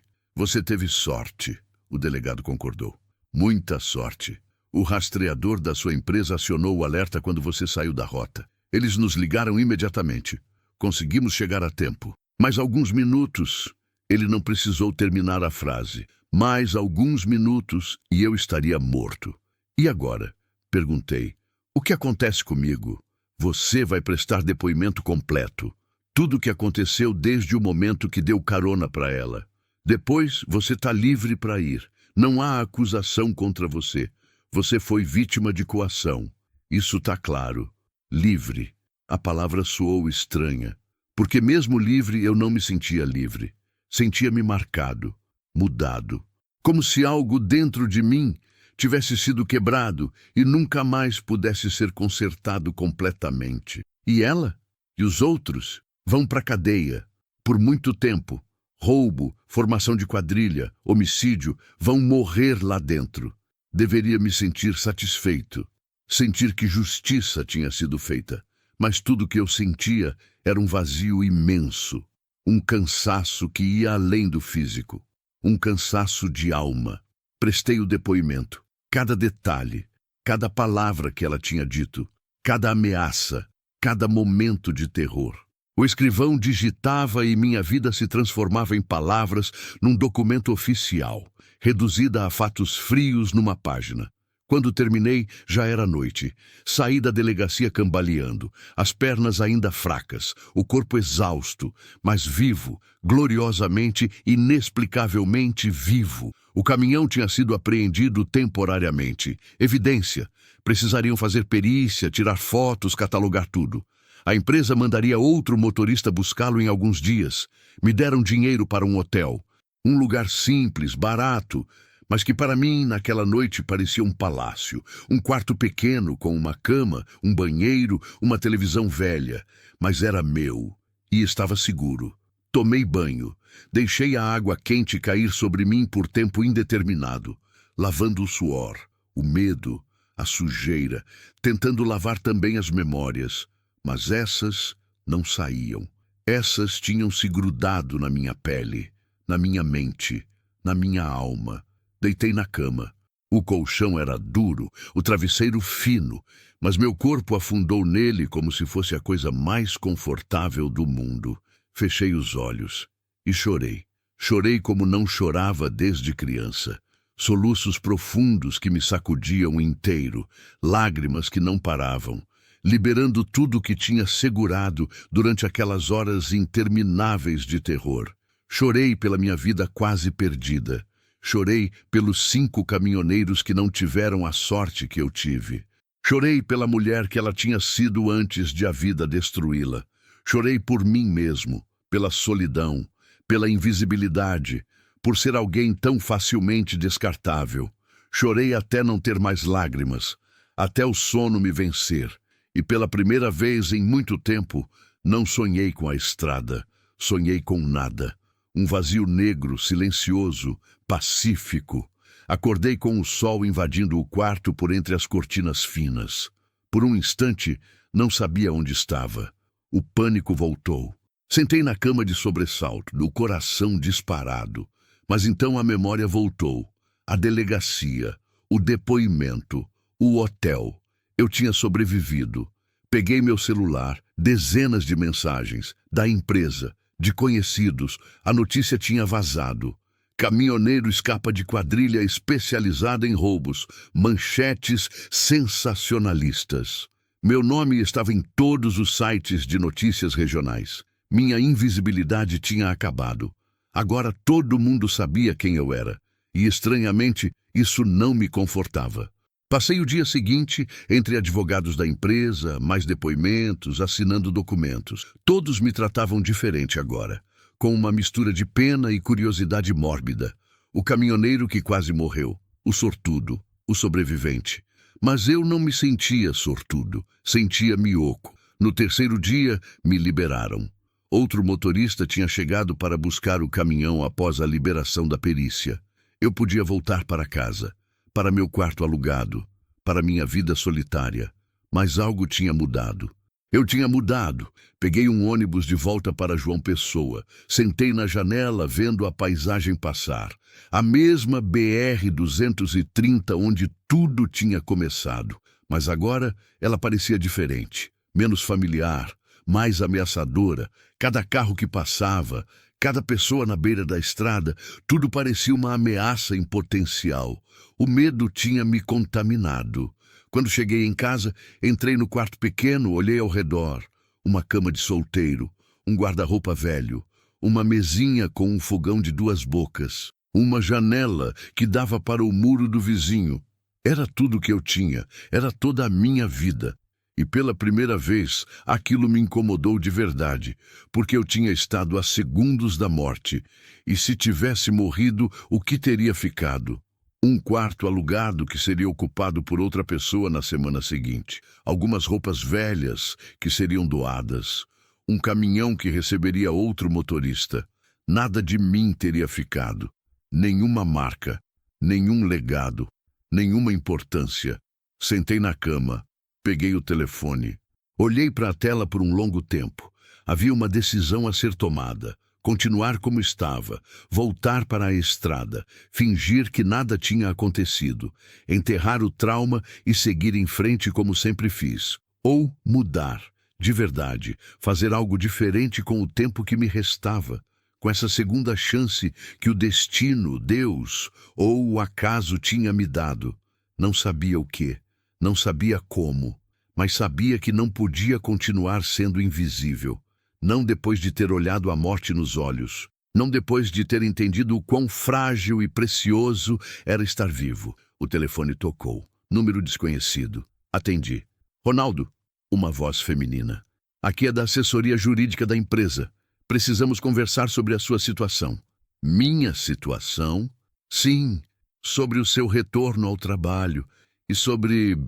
Você teve sorte, o delegado concordou. Muita sorte. O rastreador da sua empresa acionou o alerta quando você saiu da rota. Eles nos ligaram imediatamente. Conseguimos chegar a tempo. Mais alguns minutos... Ele não precisou terminar a frase. Mais alguns minutos e eu estaria morto. E agora? Perguntei. O que acontece comigo? Você vai prestar depoimento completo. Tudo o que aconteceu desde o momento que deu carona para ela. Depois, você está livre para ir. Não há acusação contra você. Você foi vítima de coação. Isso está claro. Livre. A palavra soou estranha. Porque mesmo livre, eu não me sentia livre. Sentia-me marcado, mudado, como se algo dentro de mim tivesse sido quebrado e nunca mais pudesse ser consertado completamente. E ela? E os outros? Vão para a cadeia. Por muito tempo. Roubo, formação de quadrilha, homicídio, vão morrer lá dentro. Deveria me sentir satisfeito. Sentir que justiça tinha sido feita. Mas tudo que eu sentia era um vazio imenso. Um cansaço que ia além do físico. Um cansaço de alma. Prestei o depoimento. Cada detalhe, cada palavra que ela tinha dito, cada ameaça, cada momento de terror. O escrivão digitava e minha vida se transformava em palavras num documento oficial, reduzida a fatos frios numa página. Quando terminei, já era noite. Saí da delegacia cambaleando, as pernas ainda fracas, o corpo exausto, mas vivo, gloriosamente, inexplicavelmente vivo. O caminhão tinha sido apreendido temporariamente. Evidência. Precisariam fazer perícia, tirar fotos, catalogar tudo. A empresa mandaria outro motorista buscá-lo em alguns dias. Me deram dinheiro para um hotel. Um lugar simples, barato, mas que para mim, naquela noite, parecia um palácio. Um quarto pequeno, com uma cama, um banheiro, uma televisão velha. Mas era meu, e estava seguro. Tomei banho. Deixei a água quente cair sobre mim por tempo indeterminado, lavando o suor, o medo, a sujeira, tentando lavar também as memórias. Mas essas não saíam. Essas tinham se grudado na minha pele, na minha mente, na minha alma. Deitei na cama. O colchão era duro, o travesseiro fino, mas meu corpo afundou nele como se fosse a coisa mais confortável do mundo. Fechei os olhos e chorei. Chorei como não chorava desde criança. Soluços profundos que me sacudiam inteiro, lágrimas que não paravam, liberando tudo o que tinha segurado durante aquelas horas intermináveis de terror. Chorei pela minha vida quase perdida. Chorei pelos 5 caminhoneiros que não tiveram a sorte que eu tive. Chorei pela mulher que ela tinha sido antes de a vida destruí-la. Chorei por mim mesmo, pela solidão, pela invisibilidade, por ser alguém tão facilmente descartável. Chorei até não ter mais lágrimas, até o sono me vencer. E pela primeira vez em muito tempo, não sonhei com a estrada, sonhei com nada. Um vazio negro, silencioso, pacífico. Acordei com o sol invadindo o quarto por entre as cortinas finas. Por um instante, não sabia onde estava. O pânico voltou. Sentei na cama de sobressalto, do coração disparado. Mas então a memória voltou. A delegacia, o depoimento, o hotel. Eu tinha sobrevivido. Peguei meu celular, dezenas de mensagens, da empresa, de conhecidos. A notícia tinha vazado. Caminhoneiro escapa de quadrilha especializada em roubos. Manchetes sensacionalistas. Meu nome estava em todos os sites de notícias regionais. Minha invisibilidade tinha acabado. Agora todo mundo sabia quem eu era. E, estranhamente, isso não me confortava. Passei o dia seguinte entre advogados da empresa, mais depoimentos, assinando documentos. Todos me tratavam diferente agora, com uma mistura de pena e curiosidade mórbida. O caminhoneiro que quase morreu, o sortudo, o sobrevivente. Mas eu não me sentia sortudo, sentia-me oco. No terceiro dia, me liberaram. Outro motorista tinha chegado para buscar o caminhão após a liberação da perícia. Eu podia voltar para casa, para meu quarto alugado, para minha vida solitária. Mas algo tinha mudado. Eu tinha mudado. Peguei um ônibus de volta para João Pessoa. Sentei na janela vendo a paisagem passar. A mesma BR-230 onde tudo tinha começado. Mas agora ela parecia diferente, menos familiar, mais ameaçadora. Cada carro que passava, cada pessoa na beira da estrada, tudo parecia uma ameaça em potencial. O medo tinha me contaminado. Quando cheguei em casa, entrei no quarto pequeno, olhei ao redor. Uma cama de solteiro, um guarda-roupa velho, uma mesinha com um fogão de 2 bocas, uma janela que dava para o muro do vizinho. Era tudo que eu tinha, era toda a minha vida. E pela primeira vez, aquilo me incomodou de verdade, porque eu tinha estado a segundos da morte. E se tivesse morrido, o que teria ficado? Um quarto alugado que seria ocupado por outra pessoa na semana seguinte. Algumas roupas velhas que seriam doadas. Um caminhão que receberia outro motorista. Nada de mim teria ficado. Nenhuma marca, nenhum legado, nenhuma importância. Sentei na cama. Peguei o telefone. Olhei para a tela por um longo tempo. Havia uma decisão a ser tomada. Continuar como estava, voltar para a estrada, fingir que nada tinha acontecido, enterrar o trauma e seguir em frente como sempre fiz. Ou mudar, de verdade, fazer algo diferente com o tempo que me restava, com essa segunda chance que o destino, Deus ou o acaso tinha me dado. Não sabia o quê, não sabia como, mas sabia que não podia continuar sendo invisível. Não depois de ter olhado a morte nos olhos. Não depois de ter entendido o quão frágil e precioso era estar vivo. O telefone tocou. Número desconhecido. Atendi. Ronaldo, uma voz feminina. Aqui é da assessoria jurídica da empresa. Precisamos conversar sobre a sua situação. Minha situação? Sim, sobre o seu retorno ao trabalho e sobre...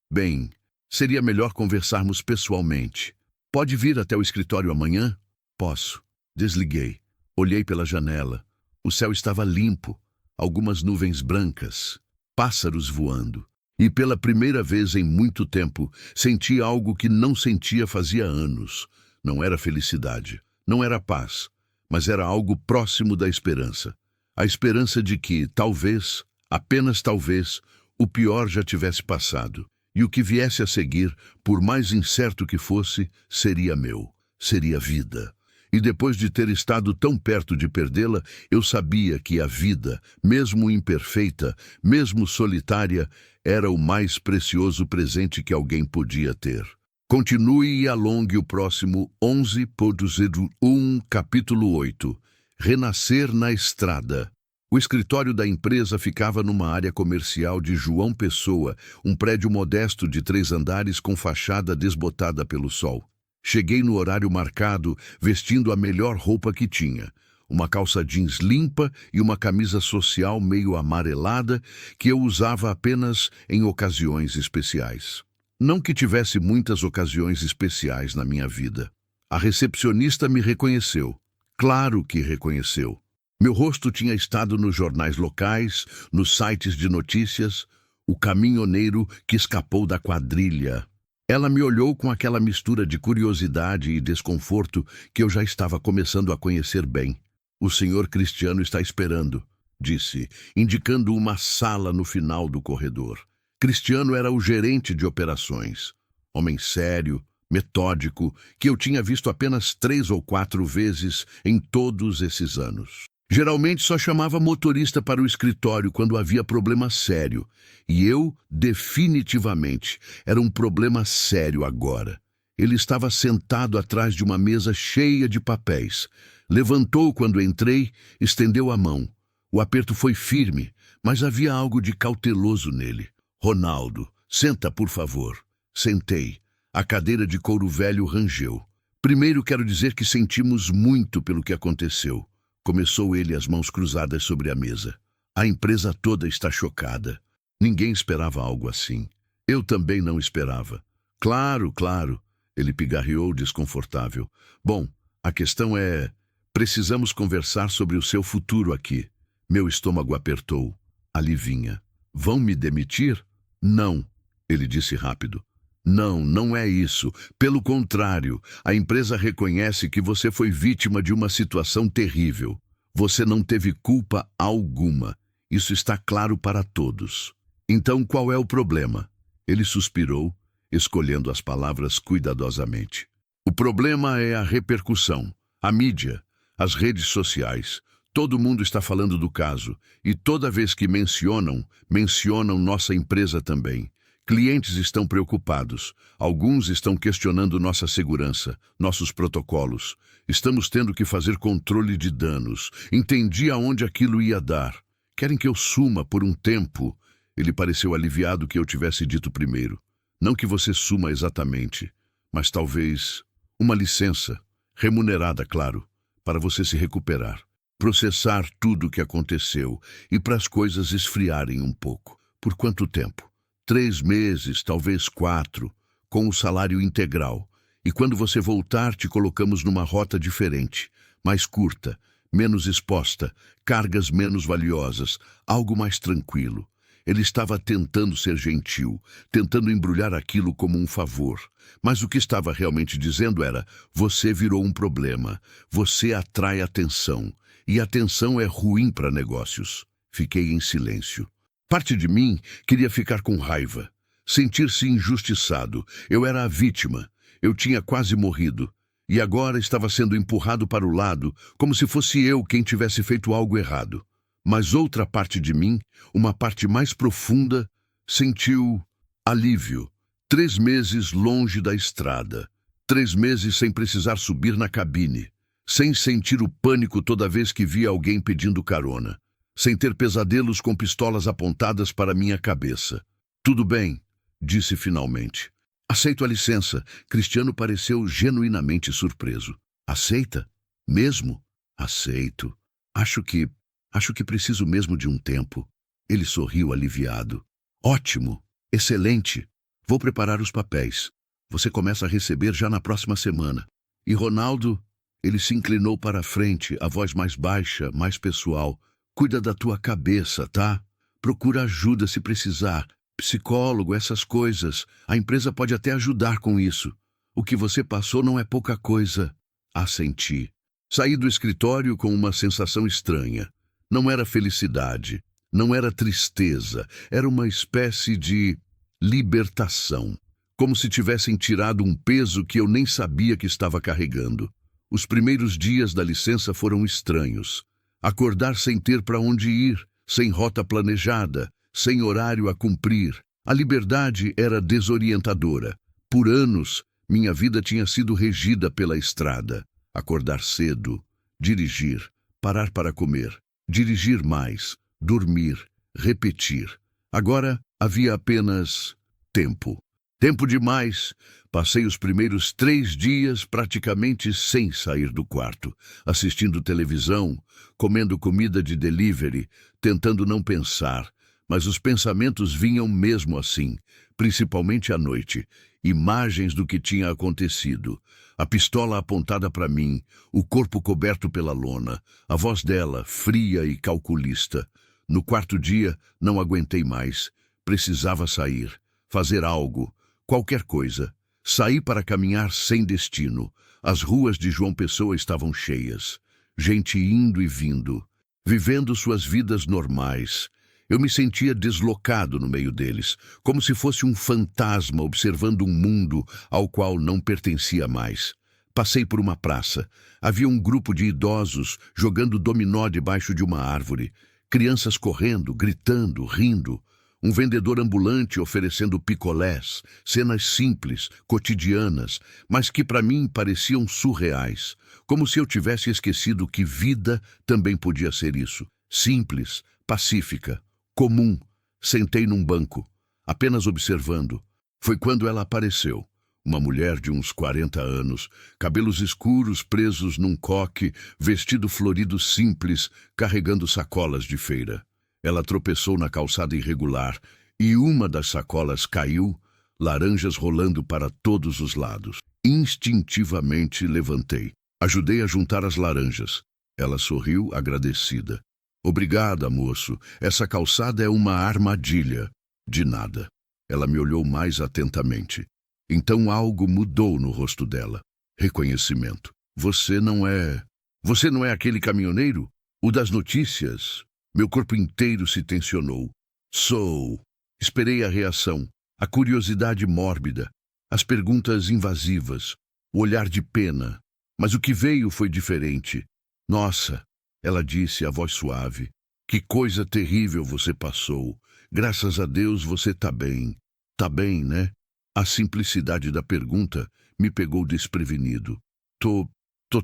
Bem, seria melhor conversarmos pessoalmente. Pode vir até o escritório amanhã? Posso. Desliguei. Olhei pela janela. O céu estava limpo, algumas nuvens brancas, pássaros voando. E pela primeira vez em muito tempo, senti algo que não sentia fazia anos. Não era felicidade, não era paz, mas era algo próximo da esperança. A esperança de que, talvez, apenas talvez, o pior já tivesse passado. E o que viesse a seguir, por mais incerto que fosse, seria meu, seria vida. E depois de ter estado tão perto de perdê-la, eu sabia que a vida, mesmo imperfeita, mesmo solitária, era o mais precioso presente que alguém podia ter. Continue e alongue o próximo 11.01, capítulo 8. Renascer na estrada. O escritório da empresa ficava numa área comercial de João Pessoa, um prédio modesto de 3 andares com fachada desbotada pelo sol. Cheguei no horário marcado, vestindo a melhor roupa que tinha. Uma calça jeans limpa e uma camisa social meio amarelada que eu usava apenas em ocasiões especiais. Não que tivesse muitas ocasiões especiais na minha vida. A recepcionista me reconheceu. Claro que reconheceu. Meu rosto tinha estado nos jornais locais, nos sites de notícias, o caminhoneiro que escapou da quadrilha. Ela me olhou com aquela mistura de curiosidade e desconforto que eu já estava começando a conhecer bem. O senhor Cristiano está esperando, disse, indicando uma sala no final do corredor. Cristiano era o gerente de operações. Homem sério, metódico, que eu tinha visto apenas 3 ou 4 vezes em todos esses anos. Geralmente só chamava motorista para o escritório quando havia problema sério. E eu, definitivamente, era um problema sério agora. Ele estava sentado atrás de uma mesa cheia de papéis. Levantou quando entrei, estendeu a mão. O aperto foi firme, mas havia algo de cauteloso nele. Ronaldo, senta, por favor. Sentei. A cadeira de couro velho rangeu. Primeiro quero dizer que sentimos muito pelo que aconteceu. Começou ele, as mãos cruzadas sobre a mesa. A empresa toda está chocada. Ninguém esperava algo assim. Eu também não esperava. Claro, claro. Ele pigarreou desconfortável. Bom, a questão é... Precisamos conversar sobre o seu futuro aqui. Meu estômago apertou. Ali vinha. Vão me demitir? Não, ele disse rápido. Não, não é isso. Pelo contrário, a empresa reconhece que você foi vítima de uma situação terrível. Você não teve culpa alguma. Isso está claro para todos. Então, qual é o problema? Ele suspirou, escolhendo as palavras cuidadosamente. O problema é a repercussão, a mídia, as redes sociais. Todo mundo está falando do caso, e toda vez que mencionam nossa empresa também. Clientes estão preocupados. Alguns estão questionando nossa segurança, nossos protocolos. Estamos tendo que fazer controle de danos. Entendi aonde aquilo ia dar. Querem que eu suma por um tempo? Ele pareceu aliviado que eu tivesse dito primeiro. Não que você suma exatamente, mas talvez uma licença, remunerada, claro, para você se recuperar. Processar tudo o que aconteceu e para as coisas esfriarem um pouco. Por quanto tempo? 3 meses, talvez 4, com o salário integral. E quando você voltar, te colocamos numa rota diferente, mais curta, menos exposta, cargas menos valiosas, algo mais tranquilo. Ele estava tentando ser gentil, tentando embrulhar aquilo como um favor. Mas o que estava realmente dizendo era, você virou um problema, você atrai atenção, e atenção é ruim para negócios. Fiquei em silêncio. Parte de mim queria ficar com raiva, sentir-se injustiçado. Eu era a vítima. Eu tinha quase morrido. E agora estava sendo empurrado para o lado, como se fosse eu quem tivesse feito algo errado. Mas outra parte de mim, uma parte mais profunda, sentiu alívio. 3 meses longe da estrada. 3 meses sem precisar subir na cabine. Sem sentir o pânico toda vez que via alguém pedindo carona. Sem ter pesadelos com pistolas apontadas para minha cabeça. Tudo bem, disse finalmente. Aceito a licença. Cristiano pareceu genuinamente surpreso. Aceita? Mesmo? Aceito. Acho que preciso mesmo de um tempo. Ele sorriu aliviado. Ótimo. Excelente. Vou preparar os papéis. Você começa a receber já na próxima semana. E Ronaldo? Ele se inclinou para a frente, a voz mais baixa, mais pessoal. Cuida da tua cabeça, tá? Procura ajuda se precisar. Psicólogo, essas coisas. A empresa pode até ajudar com isso. O que você passou não é pouca coisa. Assenti. Saí do escritório com uma sensação estranha. Não era felicidade. Não era tristeza. Era uma espécie de libertação. Como se tivessem tirado um peso que eu nem sabia que estava carregando. Os primeiros dias da licença foram estranhos. Acordar sem ter para onde ir, sem rota planejada, sem horário a cumprir. A liberdade era desorientadora. Por anos, minha vida tinha sido regida pela estrada. Acordar cedo, dirigir, parar para comer, dirigir mais, dormir, repetir. Agora havia apenas tempo. Tempo demais. Passei os primeiros 3 dias praticamente sem sair do quarto, assistindo televisão, comendo comida de delivery, tentando não pensar. Mas os pensamentos vinham mesmo assim, principalmente à noite. Imagens do que tinha acontecido. A pistola apontada para mim, o corpo coberto pela lona, a voz dela, fria e calculista. No 4º dia, não aguentei mais. Precisava sair, fazer algo, qualquer coisa. Saí para caminhar sem destino. As ruas de João Pessoa estavam cheias. Gente indo e vindo, vivendo suas vidas normais. Eu me sentia deslocado no meio deles, como se fosse um fantasma observando um mundo ao qual não pertencia mais. Passei por uma praça. Havia um grupo de idosos jogando dominó debaixo de uma árvore. Crianças correndo, gritando, rindo. Um vendedor ambulante oferecendo picolés, cenas simples, cotidianas, mas que para mim pareciam surreais. Como se eu tivesse esquecido que vida também podia ser isso. Simples, pacífica. Comum. Sentei num banco, apenas observando. Foi quando ela apareceu. Uma mulher de uns 40 anos, cabelos escuros presos num coque, vestido florido simples, carregando sacolas de feira. Ela tropeçou na calçada irregular e uma das sacolas caiu, laranjas rolando para todos os lados. Instintivamente levantei. Ajudei a juntar as laranjas. Ela sorriu, agradecida. Obrigada, moço. Essa calçada é uma armadilha. De nada. Ela me olhou mais atentamente. Então algo mudou no rosto dela. Reconhecimento. Você não é aquele caminhoneiro? O das notícias? Meu corpo inteiro se tensionou. Sou. Esperei a reação, a curiosidade mórbida, as perguntas invasivas, o olhar de pena. Mas o que veio foi diferente. Nossa, ela disse, a voz suave. Que coisa terrível você passou. Graças a Deus você tá bem. Tá bem, né? A simplicidade da pergunta me pegou desprevenido. Tô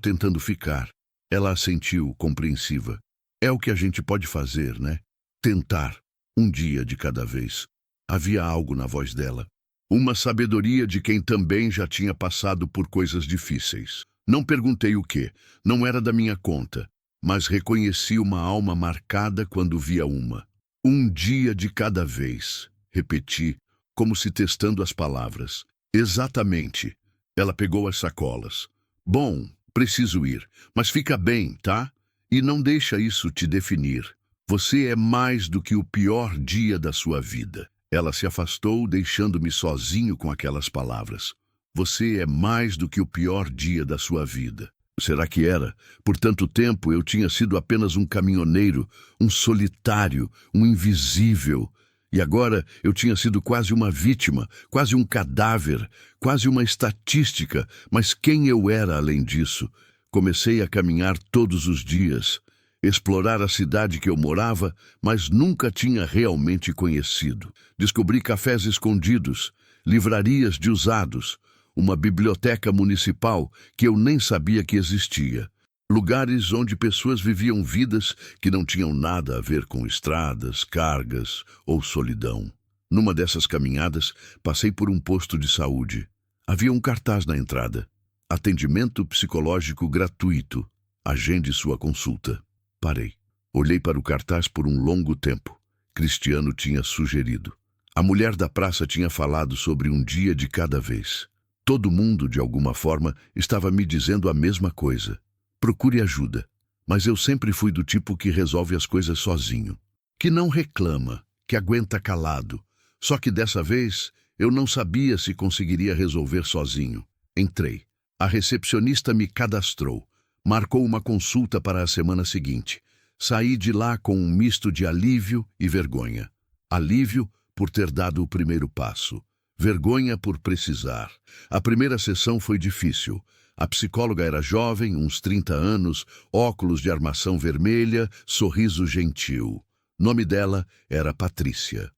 tentando ficar. Ela assentiu, compreensiva. É o que a gente pode fazer, né? Tentar, um dia de cada vez. Havia algo na voz dela. Uma sabedoria de quem também já tinha passado por coisas difíceis. Não perguntei o quê, não era da minha conta, mas reconheci uma alma marcada quando via uma. Um dia de cada vez, repeti, como se testando as palavras. Exatamente. Ela pegou as sacolas. Bom, preciso ir, mas fica bem, tá? E não deixa isso te definir. Você é mais do que o pior dia da sua vida. Ela se afastou, deixando-me sozinho com aquelas palavras. Você é mais do que o pior dia da sua vida. Será que era? Por tanto tempo eu tinha sido apenas um caminhoneiro, um solitário, um invisível. E agora eu tinha sido quase uma vítima, quase um cadáver, quase uma estatística, mas quem eu era além disso? Comecei a caminhar todos os dias, explorar a cidade que eu morava, mas nunca tinha realmente conhecido. Descobri cafés escondidos, livrarias de usados, uma biblioteca municipal que eu nem sabia que existia. Lugares onde pessoas viviam vidas que não tinham nada a ver com estradas, cargas ou solidão. Numa dessas caminhadas, passei por um posto de saúde. Havia um cartaz na entrada. Atendimento psicológico gratuito. Agende sua consulta. Parei. Olhei para o cartaz por um longo tempo. Cristiano tinha sugerido. A mulher da praça tinha falado sobre um dia de cada vez. Todo mundo, de alguma forma, estava me dizendo a mesma coisa. Procure ajuda. Mas eu sempre fui do tipo que resolve as coisas sozinho. Que não reclama, que aguenta calado. Só que dessa vez, eu não sabia se conseguiria resolver sozinho. Entrei. A recepcionista me cadastrou. Marcou uma consulta para a semana seguinte. Saí de lá com um misto de alívio e vergonha. Alívio por ter dado o primeiro passo. Vergonha por precisar. A primeira sessão foi difícil. A psicóloga era jovem, uns 30 anos, óculos de armação vermelha, sorriso gentil. Nome dela era Patrícia.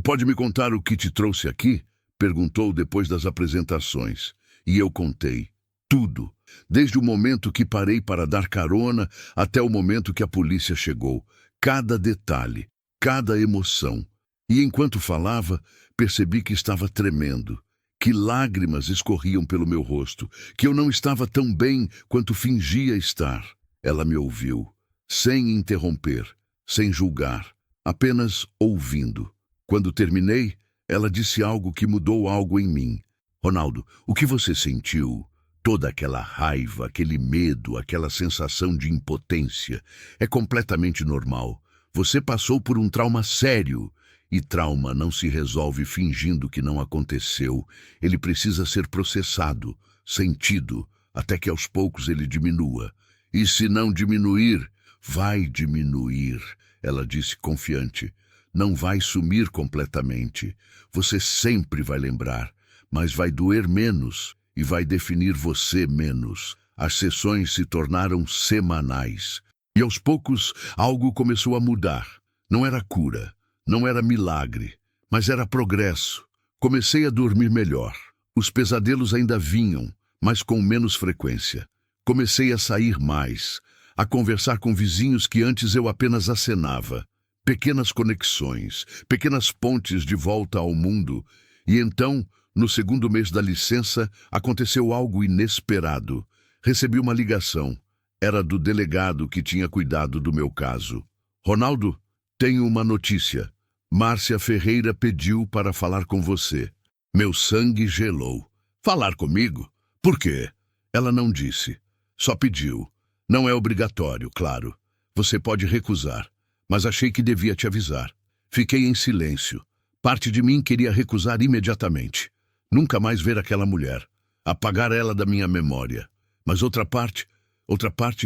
Pode me contar o que te trouxe aqui? Perguntou depois das apresentações. E eu contei. Tudo. Desde o momento que parei para dar carona até o momento que a polícia chegou. Cada detalhe, cada emoção. E enquanto falava, percebi que estava tremendo. Que lágrimas escorriam pelo meu rosto, que eu não estava tão bem quanto fingia estar. Ela me ouviu, sem interromper, sem julgar, apenas ouvindo. Quando terminei, ela disse algo que mudou algo em mim. Ronaldo, o que você sentiu? Toda aquela raiva, aquele medo, aquela sensação de impotência, é completamente normal. Você passou por um trauma sério. E trauma não se resolve fingindo que não aconteceu. Ele precisa ser processado, sentido, até que aos poucos ele diminua. E se não diminuir, vai diminuir, ela disse confiante. Não vai sumir completamente. Você sempre vai lembrar, mas vai doer menos e vai definir você menos. As sessões se tornaram semanais. E aos poucos, algo começou a mudar. Não era cura. Não era milagre, mas era progresso. Comecei a dormir melhor. Os pesadelos ainda vinham, mas com menos frequência. Comecei a sair mais, a conversar com vizinhos que antes eu apenas acenava. Pequenas conexões, pequenas pontes de volta ao mundo. E então, no segundo mês da licença, aconteceu algo inesperado. Recebi uma ligação. Era do delegado que tinha cuidado do meu caso. Ronaldo, tenho uma notícia. Márcia Ferreira pediu para falar com você. Meu sangue gelou. Falar comigo? Por quê? Ela não disse. Só pediu. Não é obrigatório, claro. Você pode recusar. Mas achei que devia te avisar. Fiquei em silêncio. Parte de mim queria recusar imediatamente. Nunca mais ver aquela mulher. Apagar ela da minha memória. Mas outra parte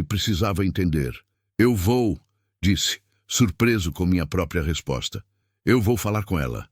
precisava entender. Eu vou, disse, surpreso com minha própria resposta. Eu vou falar com ela.